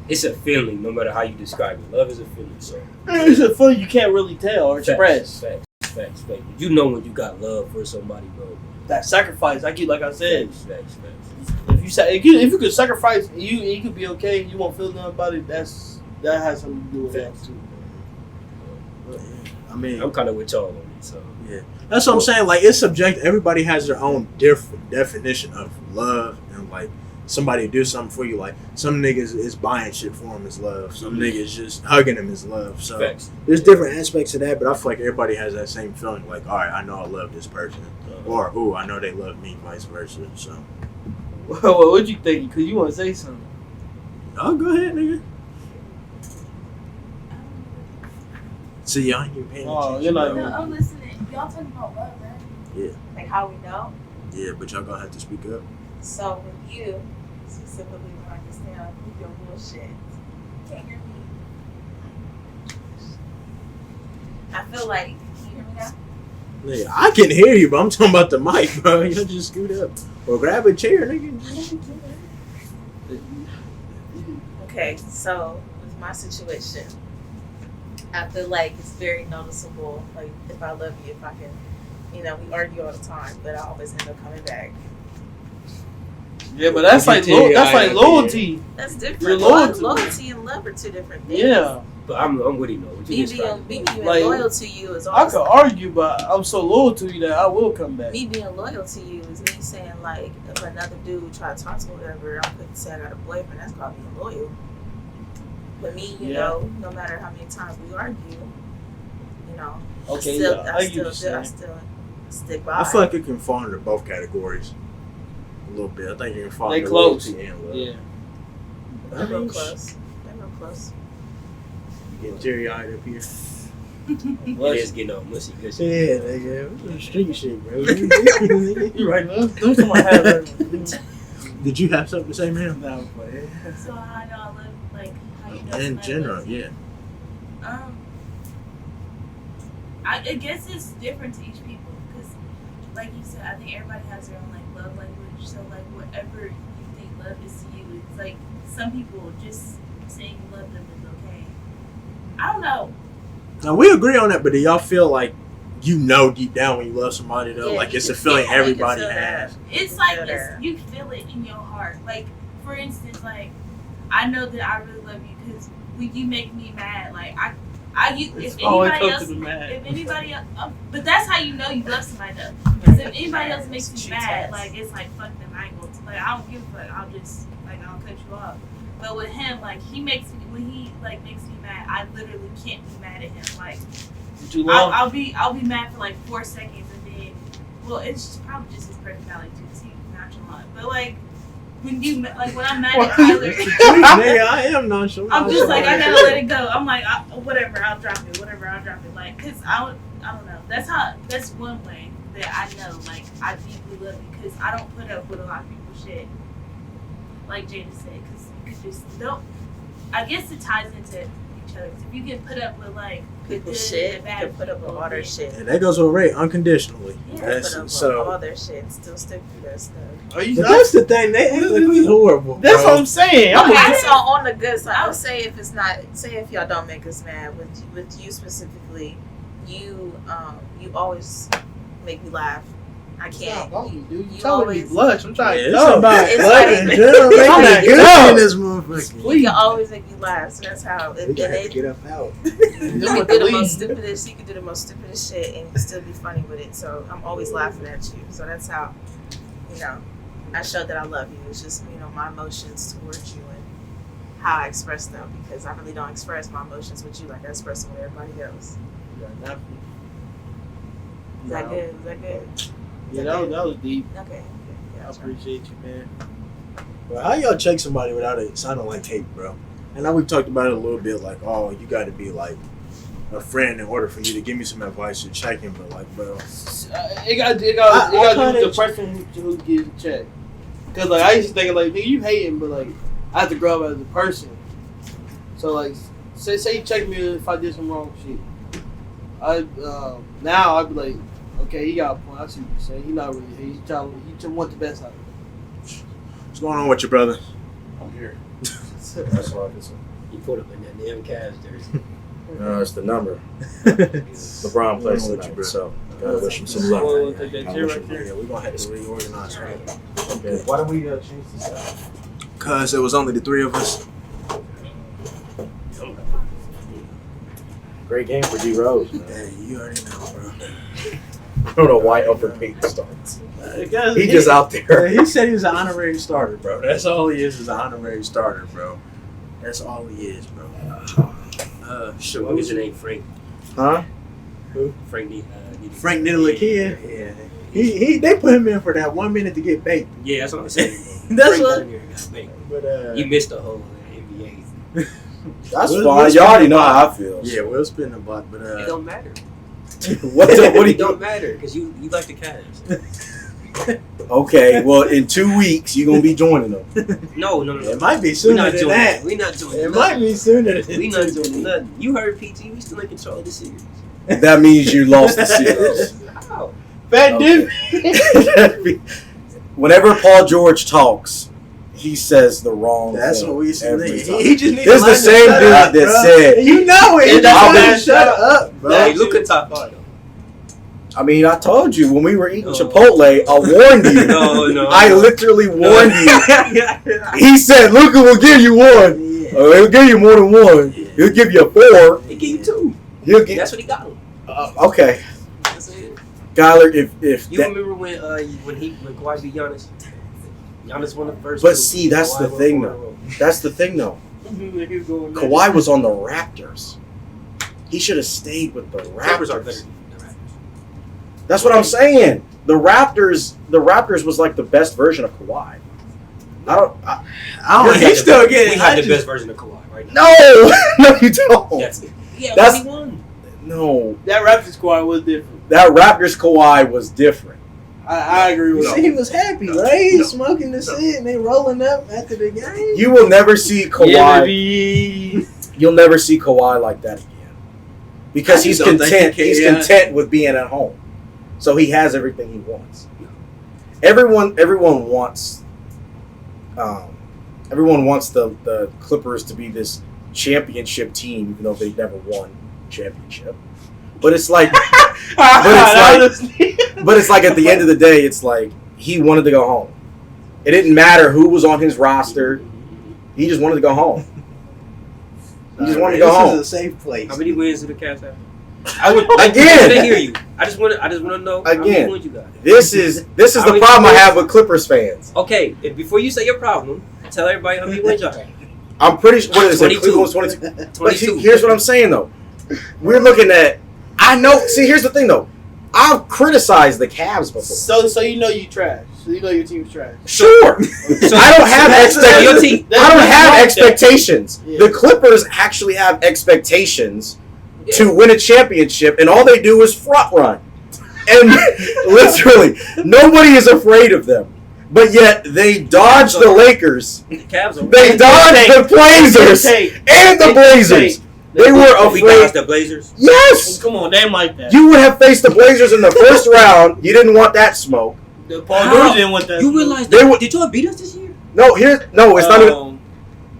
It's a feeling, no matter how you describe it. Love is a feeling. So It's a feeling you can't really tell or express. Facts. You know when you got love for somebody, bro. That sacrifice, like I said. Facts. If you say if you could sacrifice, you could be okay. You won't feel nothing about it. That has something to do with that too. I mean, I'm kind of with y'all on it. So yeah, that's what I'm saying. Like it's subjective. Everybody has their own different definition of love, and like somebody do something for you. Like some niggas is buying shit for them is love. Some niggas just hugging them is love. So facts. there's different aspects of that, but I feel like everybody has that same feeling. Like, all right, I know I love this person, or ooh, I know they love me, vice versa. So, Well, what you think? Cause you want to say something. oh, go ahead, nigga. See, y'all ain't even paying Oh, attention. you're not No, even- I'm listening. Y'all talking about love, right? Yeah. Like how we know. Yeah, but y'all gonna have to speak up. So with you, specifically when I understand with your bullshit, you can't hear me. I feel like, can you hear me now? Nigga, I can hear you, but I'm talking about the mic, bro. Y'all just scoot up or grab a chair, nigga. Okay, so with my situation, I feel like it's very noticeable. Like if I love you, if I can, we argue all the time, but I always end up coming back. Yeah, but that's like loyalty. That's Your different. loyalty. Loyalty and love are two different things. Yeah, But I'm with him though. What you Me describing? being Like, loyal to you is I always. could argue, but I'm so loyal to you that I will come back. Me being loyal to you is me saying like if another dude try to talk to me or whatever, I'm gonna say I got a boyfriend. That's called being loyal. But me, no matter how many times we argue, Okay, I get still you. stick by. I feel like it can fall into both categories. A little bit. I think you can fall They into close. loyalty and love. Yeah. They're real close. They're real close. Getting teary-eyed up here. It is getting all mushy. Good Yeah, shit. nigga. This is street shit, bro. You're right. Don't come on, have Did you have something to say, man? No, but So how y'all live, like how you know In somebody general, loves you? yeah. I guess it's different to each people because, like you said, I think everybody has their own like love language. So like whatever you think love is to you, it's like some people just saying you love them is okay. I don't know. Now we agree on that, but do y'all feel like deep down when you love somebody though? Yeah, like you it's a can feeling feel it, you can everybody feel has. It's like you feel it in your heart. Like for instance, like I know that I really love you because when you make me mad, like if anybody else, but that's how you know you love somebody though. Because if anybody else makes me mad, like it's like fuck them, I ain't going to, like I don't give a fuck. I'll just like I'll cut you off. But with him, like when he like makes me mad, I literally can't be mad at him. Like I'll be mad for like 4 seconds and then, well, it's just probably just his personality too. 'Cause he's nonchalant. But like when I'm mad at Tyler, Nigga, I am nonchalant. I'm just like I gotta let it go. I'm like whatever, I'll drop it. Like, cause I don't know. That's one way that I know. Like I deeply love you because I don't put up with a lot of people's shit. Like Jada said, because you could just don't. I guess it ties into each other. 'Cause if you can put up with like People the good shit, and the you bad, can put up with all their shit. And that goes with Ray unconditionally. You That's can put up so. with all their shit and still stick through that stuff. Are you But that's the thing. They act like we horrible. That's bro. what I'm saying. Okay, so on the good side, let's say if y'all don't make us mad, with you specifically, you always make me laugh. I can't. You You telling me always. blush. I'm trying Yeah, to it's know. about It's love like- in general. Making I'm it like, good no. in this motherfucker. You can always make me laugh, so that's how. We And gonna have to they, get up out. you can do the most stupidest. You can do the most stupidest shit, and you still be funny with it. So I'm always laughing at you. So that's how, I show that I love you. It's just my emotions towards you and how I express them, because I really don't express my emotions with you like I express them with everybody else. Is that good? Is that good? Yeah, that was deep. Okay. I Gotcha. appreciate you, man. Bro, how y'all check somebody without it sounding like hate, bro? And now we've talked about it a little bit, like, oh, you got to be like a friend in order for you to give me some advice or check in, but like, bro, it got to do with the person who gives a check. Cause like I used to think like, nigga, you hating, but like I have to grow up as a person. So like, say you check me if I did some wrong shit. Now I'd be like, okay, he got a point. I see what you're saying. He not really hate. He just want the best out of it. what's going on with your brother? I'm here. That's all I can say. You put him in that damn Cavs jersey. No, it's the number. LeBron plays What's tonight, your so gotta wish him some luck. We'll take that I chair wish right him there. Yeah, we're gonna have to reorganize, right? Okay. Why don't we change this out? Cause it was only the three of us. Great game for D Rose, man. Hey, you already know, bro. I don't know why Upper Peyton starts. Guys, He just out there. He said he was an honorary starter, bro. That's all he is an honorary starter, bro. That's all he is, bro. Sure, what is your name? Frank. Huh? Frank Frank Ntilikina. Yeah. They put him in for that 1 minute to get baked. Yeah, that's what I'm saying. That's Frank what. got in there and got baked. But You missed the whole NBA. That's We'll fine. You already know how I feel. yeah, we'll spin the block, but It don't matter. What do It you don't matter because you like the Cavs. Okay, well, in 2 weeks, you're going to be joining them. No. it might be We're sooner not than doing that. that. We're not doing It that. might be sooner than We not doing nothing. You heard PT. We still in control of the series. That means you lost the series. How? Fat dude. Okay. Whenever Paul George talks, he says the wrong That's thing what we used to every need. time. He just needs This to the learn to same shut dude up, that bro. said, You know it. I'll Just be- gotta shut up, bro. Hey, Luka top 5 though. I mean, I told you when we were eating No. Chipotle, I warned you. No. I literally warned you. He said, Luka will give you one. Yeah. He'll give you more than one. He'll give you 4. He gave you 2. He'll give. That's what he got him. Okay, That's it. Skyler, if You that, remember when Kawhi beat Giannis? Giannis won the first. But two. see, that's Kawhi the won thing, 4 in a row. that's the thing though. Kawhi was on the Raptors. He should have stayed with the Clippers are better Raptors. than the Raptors. That's what I'm saying. The Raptors was like the best version of Kawhi. I don't. He's still getting. We have the best version of Kawhi right now. No, no, you don't. That's it. Yeah, That's- he won. No, That Raptors squad was different. that Raptors Kawhi was different. I agree with See, you. he was happy, right? He was smoking the shit and they rolling up after the game. You will never see Kawhi. Yeah, baby. You'll never see Kawhi like that again because I he's just don't think content. he can, He's yeah. content with being at home, so he has everything he wants. Everyone wants. Everyone wants the Clippers to be this championship team, even though they've never won a championship. But it's like, but it's like at the end of the day, it's like he wanted to go home. It didn't matter who was on his roster. He just wanted to go home. He just wanted to go home. This is a safe place. How many wins do the Cavs have? Again. I hear you. I just want to know how many Again. wins you got. This is How the many problem I wins? have with Clippers fans. Okay, if before you say your problem, tell everybody how many wins y'all have. I'm pretty sure. What is it? 22. Cleveland's 22. But 22. here's what I'm saying though. We're looking at. I know. See, here's the thing though. I've criticized the Cavs before. So you know you trash. So you know your team's trash. Sure. I don't have So your team. I don't have That's wrong. expectations. Yeah. The Clippers actually have expectations to win a championship, and all they do is front run. And literally, nobody is afraid of them. But yet, they dodge the Lakers. The Cavs are. They dodged the Blazers and the Blazers. They were We afraid. dodged the Blazers. Yes! Come on, damn like that. You would have faced the Blazers in the first round. You didn't want that smoke. Paul How? George didn't want that. You realize They that? would- Did y'all beat us this year? No, it's not even.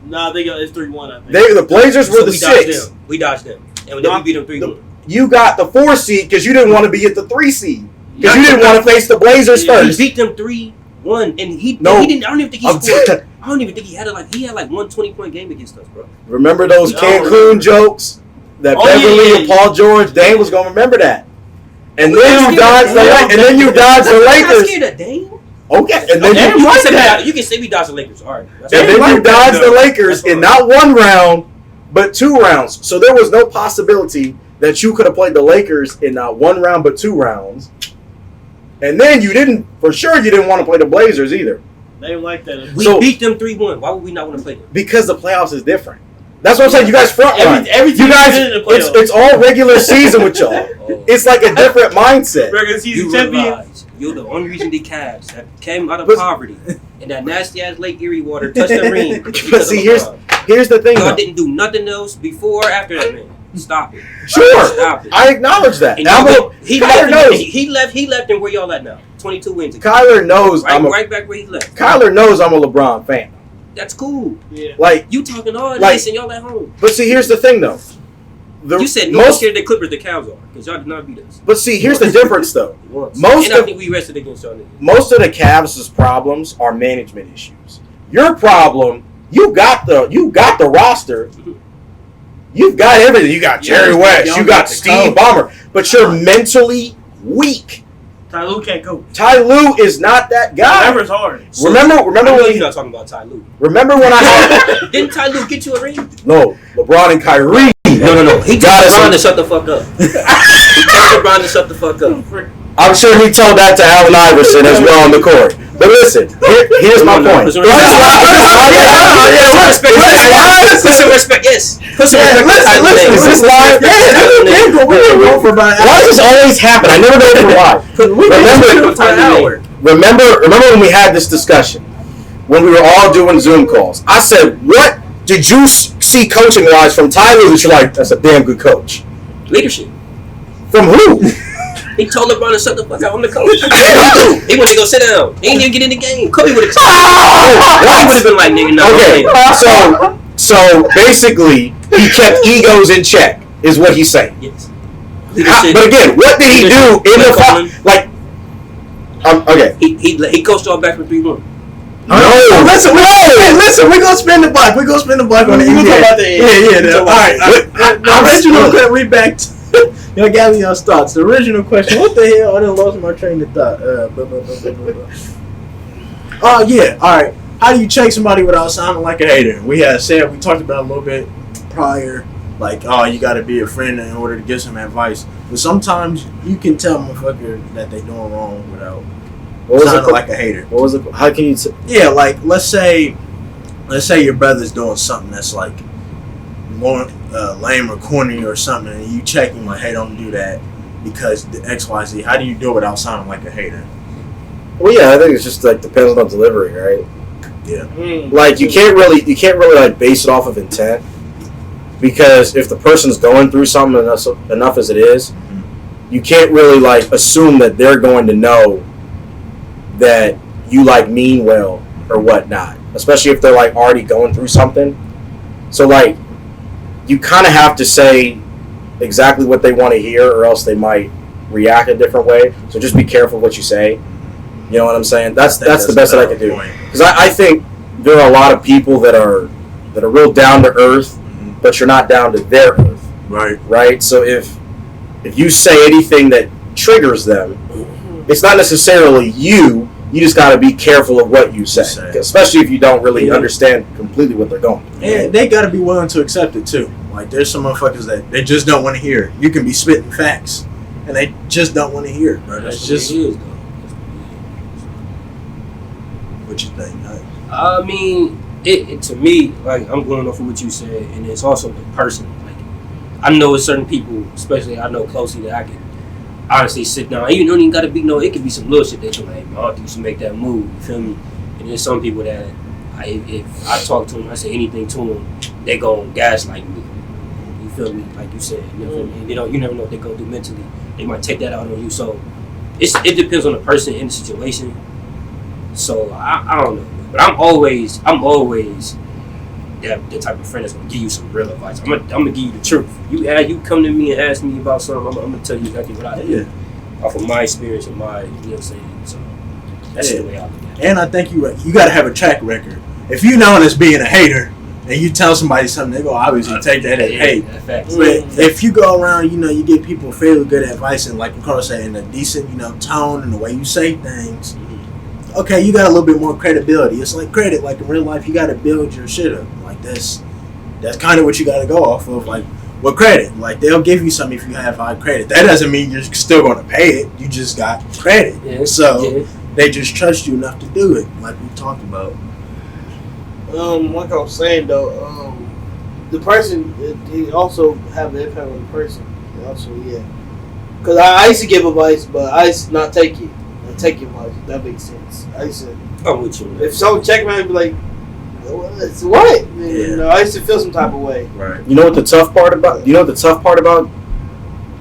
Nah, I think it's 3-1. I think. The Blazers were So the we dodged 6. them. We dodged them, and then we beat them 3-1. You got the 4 seed because you didn't want to be at the 3 seed. Because you didn't want to face the Blazers Yeah, We first. beat them 3-1, and he No. didn't. I don't even think he I'm scored. t- I don't even think he had one 20-point game against us, bro. Remember those No. Cancun jokes that Oh, Beverly yeah. and Paul George? Dane was gonna remember that. And We then not you scared dodged of the Dame. and then you dodged the I'm not Lakers. scared of Dame. Okay, and then Dame you like that. You can say we dodged the Lakers. All right. That's and fine. then you like that, dodged the though. Lakers That's in fine. not 1 round but 2 rounds. So there was no possibility that you could have played the Lakers in not 1 round but 2 rounds. And then you didn't want to play the Blazers either They didn't like that. We So- beat them 3-1. Why would we not want to play them? because the playoffs is different. That's what I'm saying. You guys front run. Every team you guys, in the playoffs. it's all regular season with y'all. It's like a different mindset. Regular season You champion. realize you're the only reason the Cavs that came out of poverty and that nasty ass Lake Erie water touched the ring. But see, here's the thing. Y'all didn't do nothing else before or after that, man. Stop it. Sure, Stop it. I acknowledge that. And he Kyler knows. He left, and where y'all at now? 22 wins. Kyler knows. Right back where he left. Kyler knows I'm a LeBron fan. That's cool. Yeah. Like You talking all Like- this and y'all at home. But see, here's the thing, though. You said no scared the Clippers, the Cavs are, because y'all did not beat us. But see, here's the difference, though. Once. Most and I of- think we rested against y'all niggas. Most of the Cavs' problems are management issues. Your problem, you got the roster. You've got everything. You got Jerry West. You got Steve Ballmer. But you're mentally weak. Ty Lue can't go. Ty Lue is not that guy. Remember's hard. Remember I know when you're not talking about Ty Lue. Remember when I had Didn't Ty Lue get you a ring? no LeBron and Kyrie. No. He Got told us LeBron a- to shut the fuck up. He told LeBron to shut the fuck up. I'm sure he told that to Allen Iverson as well on the court. But listen, here's my point. Put some respect. Put some respect. Yes. Put some respect. Listen, is this live? Why does this always happen? I never know why. Remember when we had this discussion when we were all doing Zoom calls? I said, "What did you see coaching wise from Ty Lue that you're like, that's a damn good coach?" Leadership. From who? He told LeBron to shut the fuck out on the coach. He wanted to go sit down. He didn't even get in the game. Kobe would have. He would have been like, nigga, no. Okay, so basically, he kept egos in check, is what he's saying. Yes. But again, what did he do in the okay? He coached y'all back from 3-1. No. Listen. We're gonna spin the block. We're gonna spin the block on the We're NBA. talking about the All right. Original question. We back to y'all gather y'all thoughts. The original question. What the hell? I done lost my train of thought. Oh yeah. All right. How do you check somebody without sounding like a hater? We talked about it a little bit prior. Like, oh, you got to be a friend in order to give some advice. But sometimes you can tell a motherfucker that they doing wrong without sounding like a hater. What was it? How can you? Yeah, like let's say your brother's doing something that's like lame or corny or something, and you check him like, hey, don't do that because the XYZ. How do you do it without sounding like a hater? Well, yeah, I think it's just like depends on delivery, right? Yeah. Like you can't really like base it off of intent, because if the person's going through something enough as it is, you can't really like assume that they're going to know that you like mean well or whatnot, especially if they're like already going through something. So like you kind of have to say exactly what they want to hear, or else they might react a different way. So just be careful what you say. You know what I'm saying? That's the best that I can do. Because I think there are a lot of people that are real down to earth, but you're not down to their earth. Right? So if you say anything that triggers them, it's not necessarily you. You just got to be careful of what you say, especially if you don't really understand completely what they're going through. And they got to be willing to accept it too. Like there's some motherfuckers that they just don't want to hear. You can be spitting facts, and they just don't want to hear it, bro. That's just what you think. I mean, it to me, like I'm going off of what you said, and it's also the person. Like I know with certain people, especially I know closely, that I can honestly sit down. You don't even gotta be it could be some little shit that you're like, I think you should make that move. You feel me? And there's some people that if I talk to them, I say anything to them, they go gaslight me. You feel me? Like you said, you know, and you never know what they're gonna do mentally. They might take that out on you. So it depends on the person and the situation. So I don't know, but I'm always the type of friend that's gonna give you some real advice. I'm gonna give you the truth. You come to me and ask me about something, I'm gonna tell you exactly what I did off of my experience and my, you know what I'm saying. So that's the way I look at it. And I think you gotta have a track record. If you known as being a hater and you tell somebody something, they go obviously take that as hate. But if you go around, you give people fairly good advice and like Carl said, in a decent, tone and the way you say things. Okay, you got a little bit more credibility. It's like credit, like in real life, you got to build your shit up. Like that's kind of what you got to go off of. Like with credit, like they'll give you something if you have high credit. That doesn't mean you're still going to pay it. You just got credit, they just trust you enough to do it, like we talked about. Like I was saying though, the person, it also have an impact on the person. Also, yeah. Because I used to give advice, but I used to not take it. I take advice. If that makes sense. I used to. I'm with you. If someone check me, I'd be like, "What?" You know, I used to feel some type of way. Right. You know what the tough part about?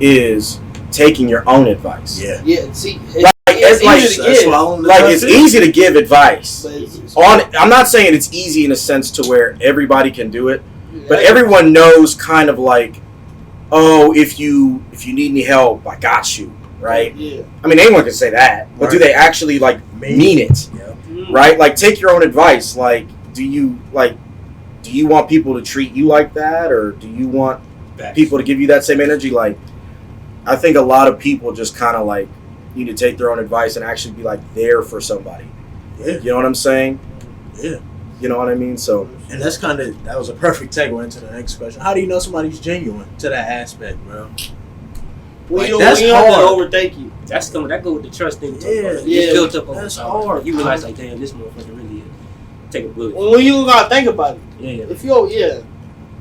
Is taking your own advice. Yeah. Yeah. See, It's easy to give advice. I'm not saying it's easy in a sense to where everybody can do it, but everyone knows kind of like, oh, if you need any help, I got you, right? Yeah. I mean, anyone can say that, but do they actually like mean it? Yeah. Right? Like, take your own advice. Like, do you want people to treat you like that, or do you want people to give you that same energy? Like, I think a lot of people just kind of like need to take their own advice and actually be like there for somebody. Yeah. You know what I'm saying? Yeah. You know what I mean? So, and that was a perfect segue into the next question. How do you know somebody's genuine to that aspect, bro? Well, Like, you that's don't hard. overthink you. That go with the trust thing. Yeah. Built up over That's time. hard. You realize like, damn, this motherfucker really take a bullet. When you gotta think about it. Yeah. If you,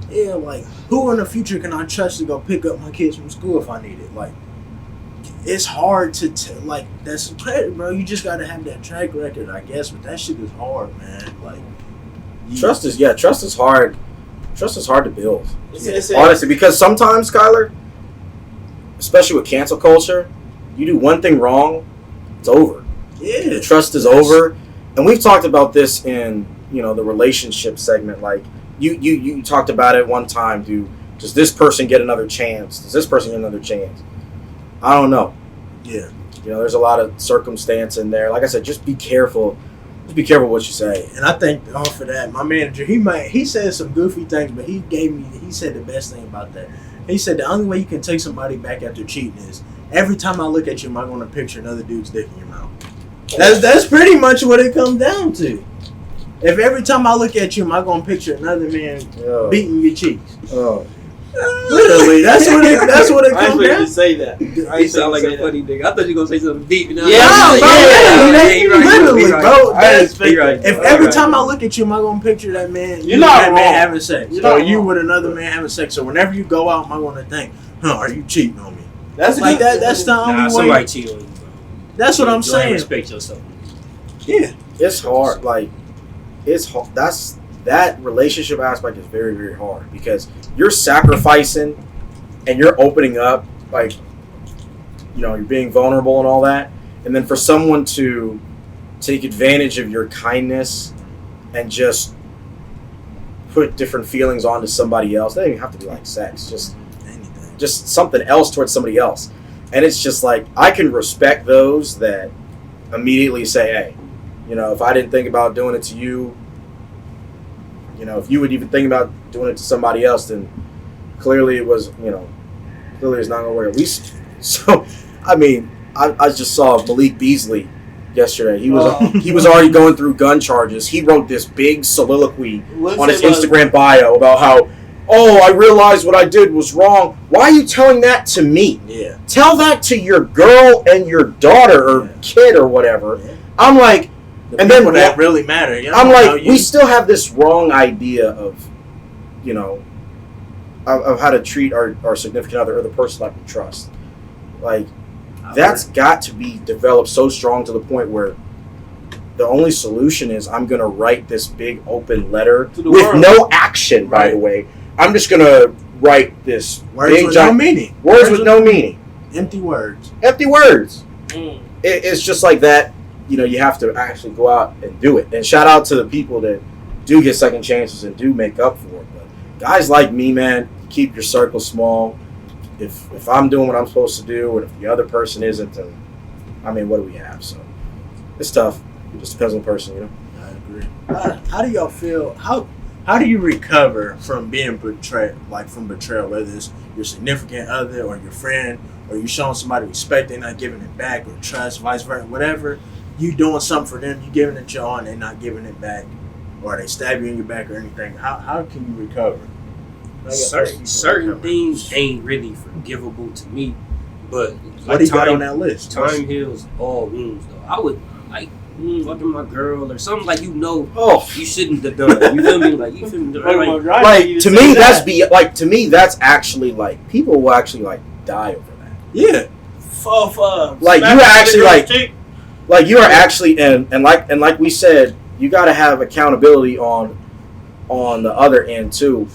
Yeah, like, who in the future can I trust to go pick up my kids from school if I need it? Like, it's hard to tell. Like, that's credit, bro. You just gotta have that track record, I guess. But that shit is hard, man. Like, trust is hard. Trust is hard to build. It's Honestly, because sometimes, Skylar, especially with cancel culture, you do one thing wrong, it's over. yeah, The trust is over. And we've talked about this in, the relationship segment. Like, you talked about it one time. Does this person get another chance? Does this person get another chance? I don't know. yeah. There's a lot of circumstance in there. Like I said, just be careful. Just be careful what you say. And I think off of that, my manager, he said some goofy things, but he said the best thing about that. He said the only way you can take somebody back after cheating is every time I look at you, am I going to picture another dude's dick in your mouth? That's pretty much what it comes down to. If every time I look at you, am I going to picture another man beating your cheeks? Oh. Literally, that's what it I comes ain't down to to. say that. You sound like a funny nigga. I thought you were gonna say something deep. Literally, bro. I expect right. If every time I look at you, am I gonna picture that man? You're not that wrong. man having sex, You're or not you wrong. with another man having sex. So whenever you go out, am I gonna think, are you cheating on me? That's Like that. That's the only way. Somebody cheat on you, bro. That's what I'm Go ahead and saying. respect yourself. Yeah, It's hard. Like, it's hard. That relationship aspect is very, very hard because you're sacrificing and you're opening up, like, you're being vulnerable and all that. And then for someone to take advantage of your kindness and just put different feelings onto somebody else, they don't even have to be like sex, anything. just something else towards somebody else. And it's just like, I can respect those that immediately say, hey, if I didn't think about doing it to you, if you would even think about doing it to somebody else, then clearly it was, clearly it's not going to work. At least, so, I mean, I just saw Malik Beasley yesterday. He was already going through gun charges. He wrote this big soliloquy on his Instagram bio about how, I realized what I did was wrong. Why are you telling that to me? Yeah. Tell that to your girl and your daughter or kid or whatever. Yeah. I'm like, And then that really matter. I'm like, we still have this wrong idea of, of how to treat our significant other or the person that we trust. Like, that's got to be developed so strong to the point where the only solution is I'm going to write this big open letter with world. no action, by Right. the way. I'm just going to write this words big with giant, no meaning. words with no meaning. Empty words. Empty words. Mm. It's just like that. You have to actually go out and do it. And shout out to the people that do get second chances and do make up for it. But guys like me, man, keep your circle small. If I'm doing what I'm supposed to do, and if the other person isn't, then what do we have? So it's tough. It just depends on the person, I agree. How do y'all feel? How do you recover from being betrayed? Like from betrayal, whether it's your significant other or your friend, or you showing somebody respect, they're not giving it back, or trust, vice versa, whatever. You doing something for them, you giving it your own, they're not giving it back, or they stab you in your back or anything. How can you recover? Certain things ain't really forgivable to me, but What do you got on that list? Time heals all wounds, though. I would like fucking my girl or something like Oh, you shouldn't have done. You feel me? Like you feel me? Like, like to me, that's actually like people will actually like die over that. Yeah. Like you actually like you are actually and like we said, you got to have accountability on the other end too.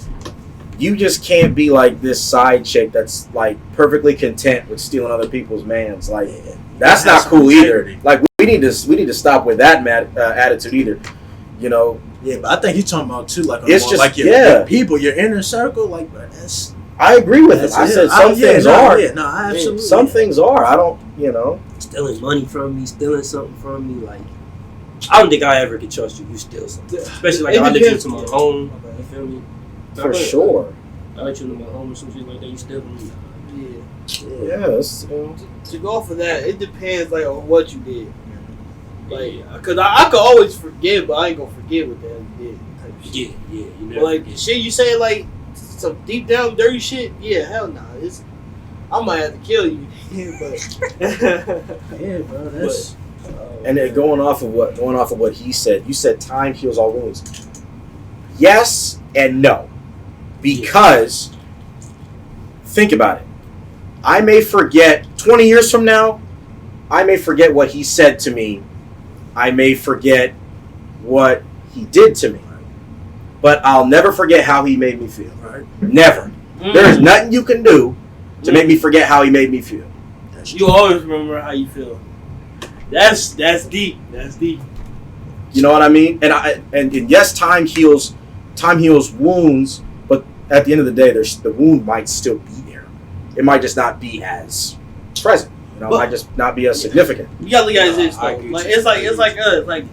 You just can't be like this side chick that's like perfectly content with stealing other people's mans. Like that's not cool either. Like we need to stop with that attitude either. You know. Yeah, but I think you're talking about too, like it's just like your people, your inner circle. Like that's. I agree with it. I said some things are. Yeah, no, absolutely. Some things are. I don't. You know. Stealing money from me, stealing something from me, like. I don't think I ever could trust you. You steal something, especially like I let you into my home. You feel me? For sure. I let you into my home or some shit like that. You steal from me. Yeah. To go off of that, it depends like on what you did. Like, cause I could always forgive, but I ain't gonna forget what the hell you did. Yeah. You never But like forget. shit, you say like some deep down dirty shit. Yeah, hell nah. I might have to kill you. But yeah, bro. That's. And then going off of what he said, you said time heals all wounds. Yes and no, because think about it. I may forget 20 years from now. I may forget what he said to me. I may forget what he did to me, but I'll never forget how he made me feel. Right. Never. There's nothing you can do to make me forget how he made me feel. You always remember how you feel. That's deep. That's deep. You know what I mean? And yes, time heals wounds, but at the end of the day, the wound might still be there. It might just not be as present. You know, it might just not be as significant. You gotta look at this though. Like it's like us. Like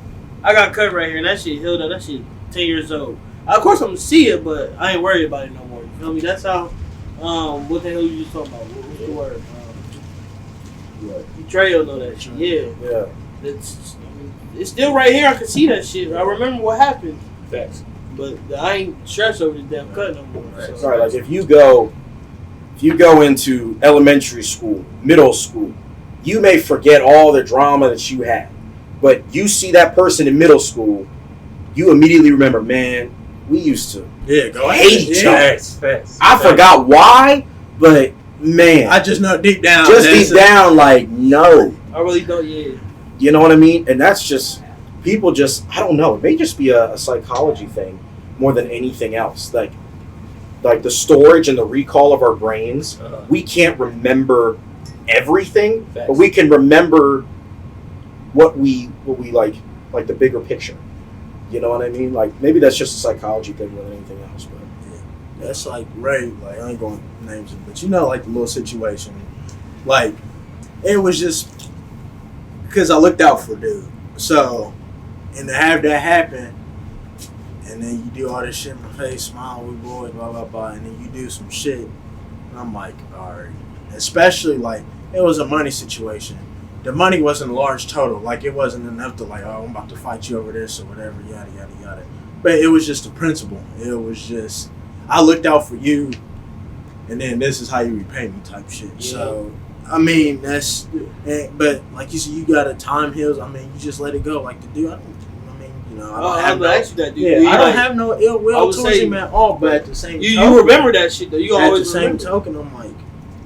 I got cut right here, and that shit healed up. That shit 10 years old. Of course I'm gonna see it, but I ain't worried about it no more. You feel me? That's how. What the hell you just talking about? What's the word? Betrayal, know that shit. Yeah. It's still right here. I can see that shit. I remember what happened. Facts. But I ain't stressed over this damn cut no more. Right. Sorry, like if you go into elementary school, middle school, you may forget all the drama that you had, but you see that person in middle school, you immediately remember, man, we used to hate each other. I forgot why, but man, I just know deep down. Like no, I really don't. Yeah, you know what I mean. And that's just people. I don't know. It may just be a psychology thing more than anything else. Like the storage and the recall of our brains. We can't remember everything, but we can remember what we like the bigger picture. You know what I mean? Like maybe that's just a psychology thing more than anything else. But that's like Ray. Like I ain't going to names it, but you know, like the little situation. Like it was just because I looked out for dude. So, and to have that happen, and then you do all this shit in my face, smile, we boys, blah blah blah, and then you do some shit, and I'm like, all right. Especially like it was a money situation. The money wasn't a large total. Like it wasn't enough to like, oh, I'm about to fight you over this or whatever, yada yada yada. But it was just a principle. It was just I looked out for you, and then this is how you repay me type shit. Yeah. So I mean that's, but like you said, you gotta time heals. I mean you just let it go. Like the dude, I don't have no ill will towards him at all. But at the same you remember that shit though. You always at the same token, I'm like,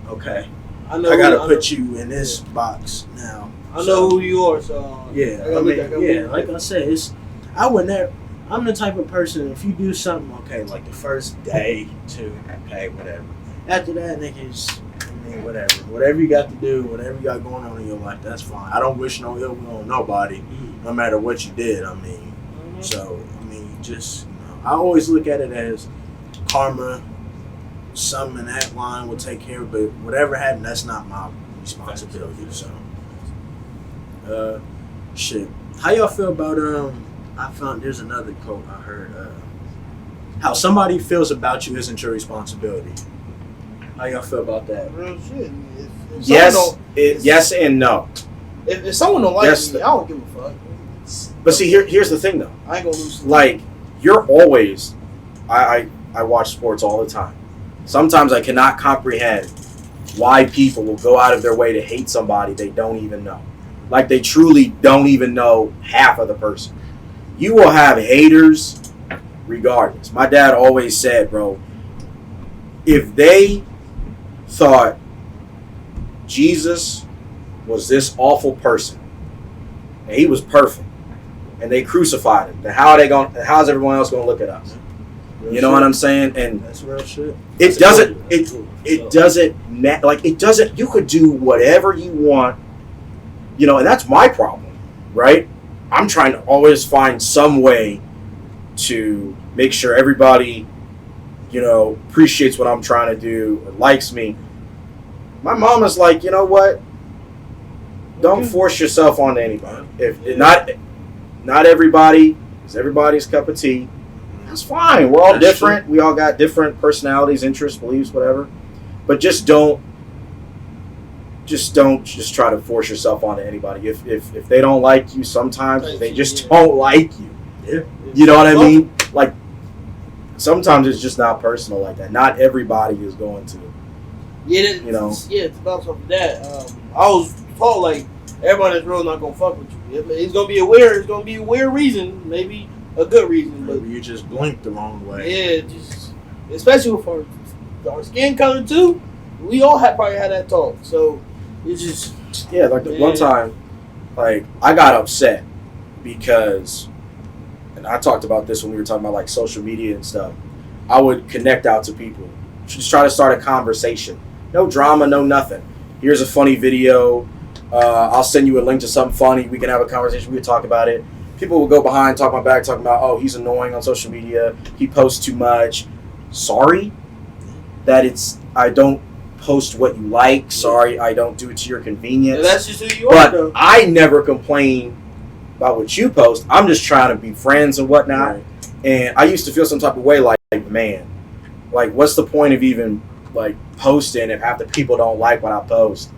okay. I gotta put you in this box now. I know who you are, so like I said, I'm the type of person. If you do something, okay, like the first day, two, okay, whatever. After that, niggas, whatever you got to do, whatever you got going on in your life, that's fine. I don't wish no ill will on nobody, no matter what you did. I mean, so you just, I always look at it as karma. Something in that line will take care of it, but whatever happened, that's not my responsibility. So, shit. How y'all feel about I found there's another quote I heard. How somebody feels about you isn't your responsibility. How y'all feel about that? Real shit. Yes and no. If someone don't like me, I don't give a fuck. But see, here's the thing though. I ain't gonna lose. Like you're always, I watch sports all the time. Sometimes I cannot comprehend why people will go out of their way to hate somebody they don't even know. Like they truly don't even know half of the person. You will have haters regardless. My dad always said, bro, if they thought Jesus was this awful person and he was perfect and they crucified him, then how's everyone else gonna look at us? You know what I'm saying? And that's real shit. It doesn't matter. Like it doesn't. You could do whatever you want. You know, and that's my problem, right? I'm trying to always find some way to make sure everybody, you know, appreciates what I'm trying to do or likes me. My mom is like, you know what? Don't force yourself onto anybody. If not everybody is everybody's cup of tea. That's fine. We're all different. We all got different personalities, interests, beliefs, whatever. But just don't try to force yourself onto anybody. If they don't like you, sometimes they just don't like you. Yeah. You know what I mean? Like sometimes it's just not personal like that. Not everybody is going to. Yeah, to bounce off of that. I was told like everybody that's real not gonna fuck with you. It's gonna be a weird reason, maybe a good reason, but you just blinked the wrong way. Yeah, just especially with our skin color too. We all probably had that talk. So it's just like the one time, like I got upset because, and I talked about this when we were talking about like social media and stuff. I would connect out to people, just try to start a conversation. No drama, no nothing. Here's a funny video. I'll send you a link to something funny. We can have a conversation. We can talk about it. People will go behind, talk my back, talking about, oh, he's annoying on social media. He posts too much. Sorry that I don't post what you like. Sorry, I don't do it to your convenience. Yeah, that's just who you are, though. But I never complain about what you post. I'm just trying to be friends and whatnot. Right. And I used to feel some type of way like, man, like, what's the point of even, like, posting if half the people don't like what I post?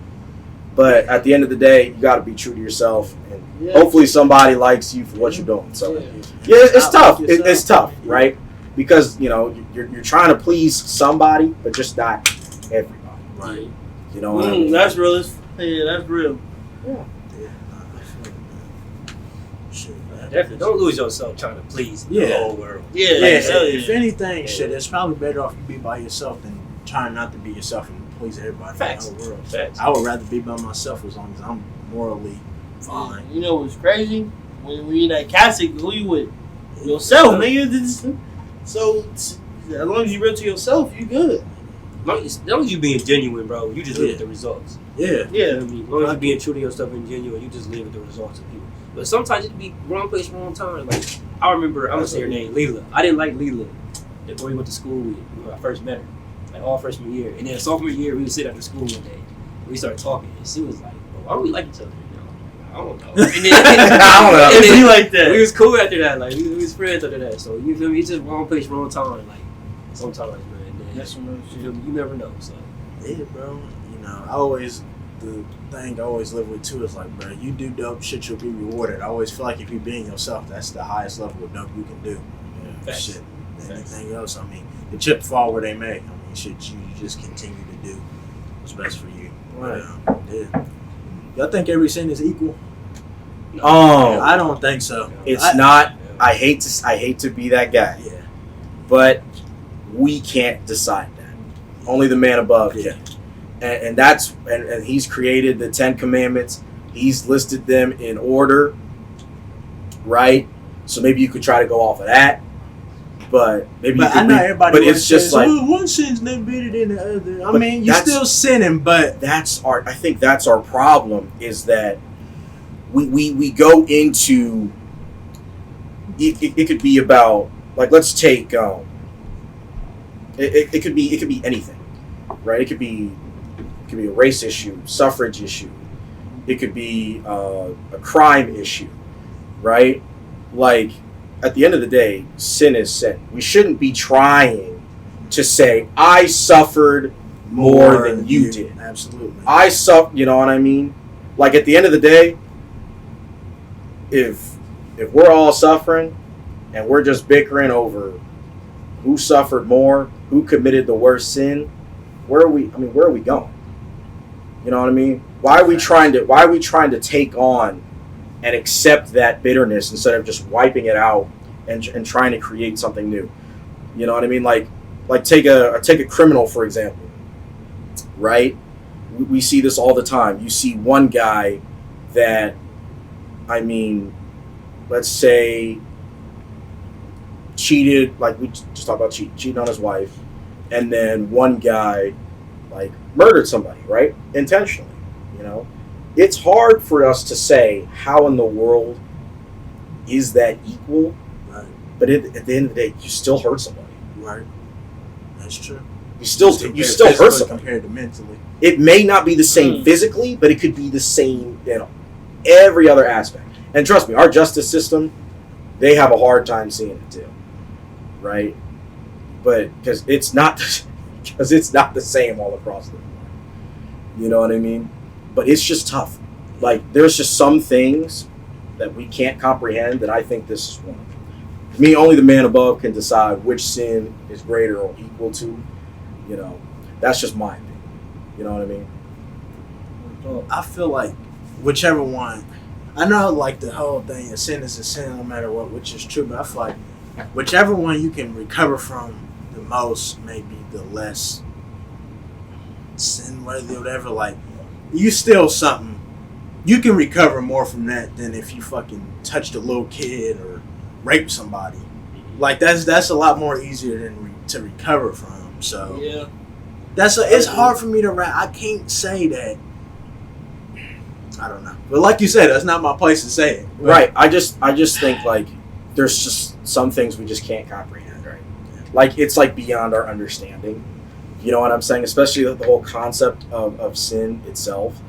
But at the end of the day, you got to be true to yourself, and hopefully somebody likes you for what you're doing. So, it's tough. It's tough, right? Because, you know, you're trying to please somebody, but just not everybody. Right. You know what I mean? That's real. That's real. Yeah. Definitely. Don't lose yourself trying to please the whole world. Yeah. If anything, shit, it's probably better off you be by yourself than trying not to be yourself and please everybody Facts. in the whole world. Facts. I would rather be by myself as long as I'm morally fine. You know what's crazy? When you in that casket, who you with? Yourself, nigga. So as long as you real to yourself, you good. As long as you being genuine, bro, you just live with the results. Yeah. You know what I mean? As long as you being true to yourself and genuine, you just live with the results of people. But sometimes it can be wrong place, wrong time. Like, I remember, I'm going to say her name, Leela. I didn't like Leela, the boy we went to school with when I first met her. Like, all freshman year. And then sophomore year, we would sit after school one day. We started talking. And she was like, bro, why don't we like each other? I don't know. And then, I don't know. And then, be like that. We was cool after that. Like, we was friends after that. So, you feel me? It's just wrong place, wrong time. Like, sometimes, man. You never know. So, yeah, bro. You know, the thing I always live with too is like, bro, you do dope shit, you'll be rewarded. I always feel like if you being yourself, that's the highest level of dope you can do. Yeah, shit. Anything else, I mean, the chips fall where they may. I mean, shit, you just continue to do what's best for you. Right. Yeah. Y'all think every sin is equal? I don't think so. It's not. I hate to be that guy. Yeah. But we can't decide that. Only the man above can. And that's and he's created the 10 commandments. He's listed them in order, right? So maybe you could try to go off of that. But maybe I know everybody. But it's just like one sin's never better than the other. I mean, you're still sinning, but I think that's our problem is that we go into it could be about, like, let's take it could be anything, right? It could be a race issue, suffrage issue. It could be a crime issue, right? Like, at the end of the day, sin is sin. We shouldn't be trying to say, I suffered more than you did. Absolutely. You know what I mean? Like, at the end of the day, if we're all suffering and we're just bickering over who suffered more, who committed the worst sin, where are we going? You know what I mean? Why are we trying to take on and accept that bitterness instead of just wiping it out and trying to create something new? You know what I mean? Like take a criminal, for example, right? We see this all the time. You see one guy that, I mean, let's say cheated, like we just talked about cheating on his wife, and then one guy like murdered somebody, right? Intentionally, you know? It's hard for us to say how in the world is that equal, Right. but at the end of the day, you still hurt somebody. Right. That's true. You still hurt somebody. Compared to mentally. It may not be the same physically, but it could be the same in every other aspect. And trust me, our justice system, they have a hard time seeing it too, right? But because it's not the same all across the board. You know what I mean? But it's just tough. Like, there's just some things that we can't comprehend, and I think this is one of them. To me, only the man above can decide which sin is greater or equal to. You know, that's just my opinion. You know what I mean? I feel like whichever one, I know like the whole thing, a sin is a sin no matter what, which is true, but I feel like whichever one you can recover from the most may be the less sin worthy or whatever. Like, you steal something, you can recover more from that than if you fucking touched a little kid or raped somebody. Like, that's a lot more easier to recover from. So yeah, it's hard for me to wrap. I can't say that. I don't know, but like you said, that's not my place to say it. Right. I just think like there's just some things we just can't comprehend. Right. Like, it's like beyond our understanding. You know what I'm saying? Especially the whole concept of sin itself.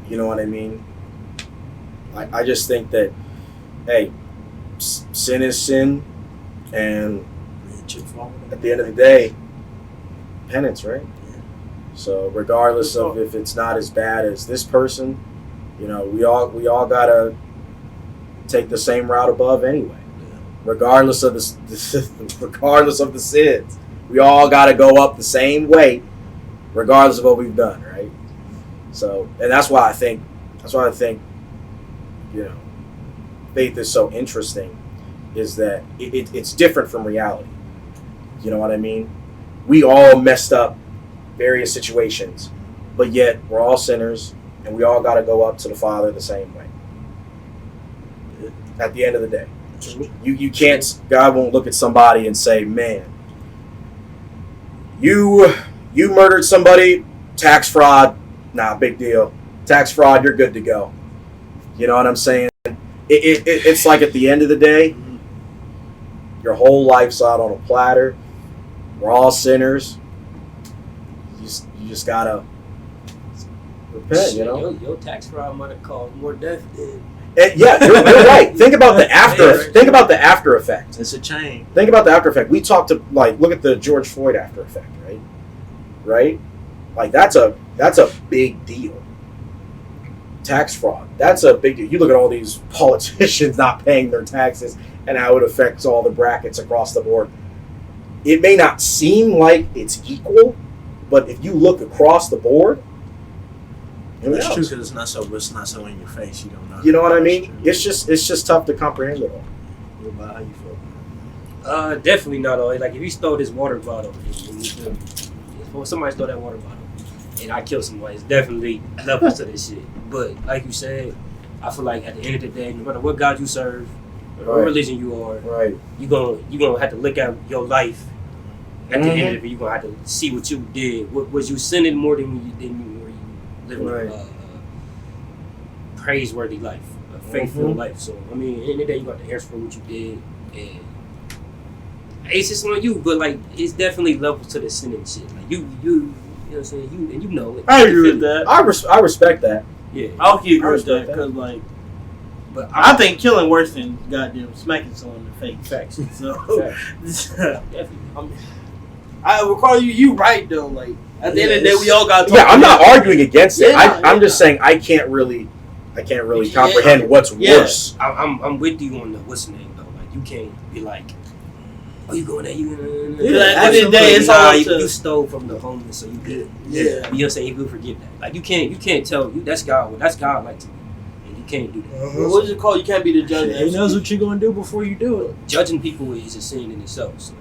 You know what I mean? I just think that, hey, sin is sin, and at the end of the day, penance, right? Yeah. So regardless of if it's not as bad as this person, you know, we all gotta take the same route above anyway. Yeah. Regardless of regardless of the sins, we all gotta go up the same way, regardless of what we've done, right? So, and that's why I think, you know, faith is so interesting, is that it's different from reality. You know what I mean? We all messed up various situations, but yet we're all sinners, and we all got to go up to the Father the same way. At the end of the day, you can't. God won't look at somebody and say, "Man, you murdered somebody, tax fraud, nah, big deal. Tax fraud, you're good to go." You know what I'm saying? It's like at the end of the day, your whole life's out on a platter. We're all sinners. You just gotta repent, you know? Your tax fraud might have caused more death than... And yeah, you're right. Think about the after effect. It's a chain. Think about the after effect. We talked to, like, look at the George Floyd after effect, right? Right? Like, that's a big deal. Tax fraud. That's a big deal. You look at all these politicians not paying their taxes and how it affects all the brackets across the board. It may not seem like it's equal, but if you look across the board, It's true, because it's not so in your face. You don't know. You know what I mean? It's just tough to comprehend it all. What about how you feel? Definitely not all. Like, if you stole this water bottle, if somebody stole that water bottle, and I kill somebody, it's definitely levels to this shit. But like you said, I feel like at the end of the day, no matter what God you serve, or what religion you are, right, you gonna have to look at your life. At the end of it, you're gonna have to see what you did. Was you sinning more than were you living a praiseworthy life, a faith-filled life? So I mean, at the end of the day, you got to answer for what you did, and it's just on you. But like, it's definitely levels to the sinning shit. Like you know what I'm saying? You know it. I agree with that. I respect that. Yeah, I'll agree with that because like, but I think killing worse than goddamn smacking someone in the face. Facts. So, definitely. I recall you right though. Like at the end of the day, we all got. Yeah, I'm not arguing against it. Yeah, I'm just saying I can't really comprehend what's worse. I'm with you on the what's the name though. Like, you can't be like, oh, you going there? You Yeah, at the end of the day, it's all you stole from the homeless, so you good. Yeah. You know what I'm saying? He'll forgive that. Like you can't tell you that's God. That's God like to me, and you can't do that. Uh-huh. What is it called? You can't be the judge. He knows what you're gonna do before you do it. Judging people is a sin in itself. So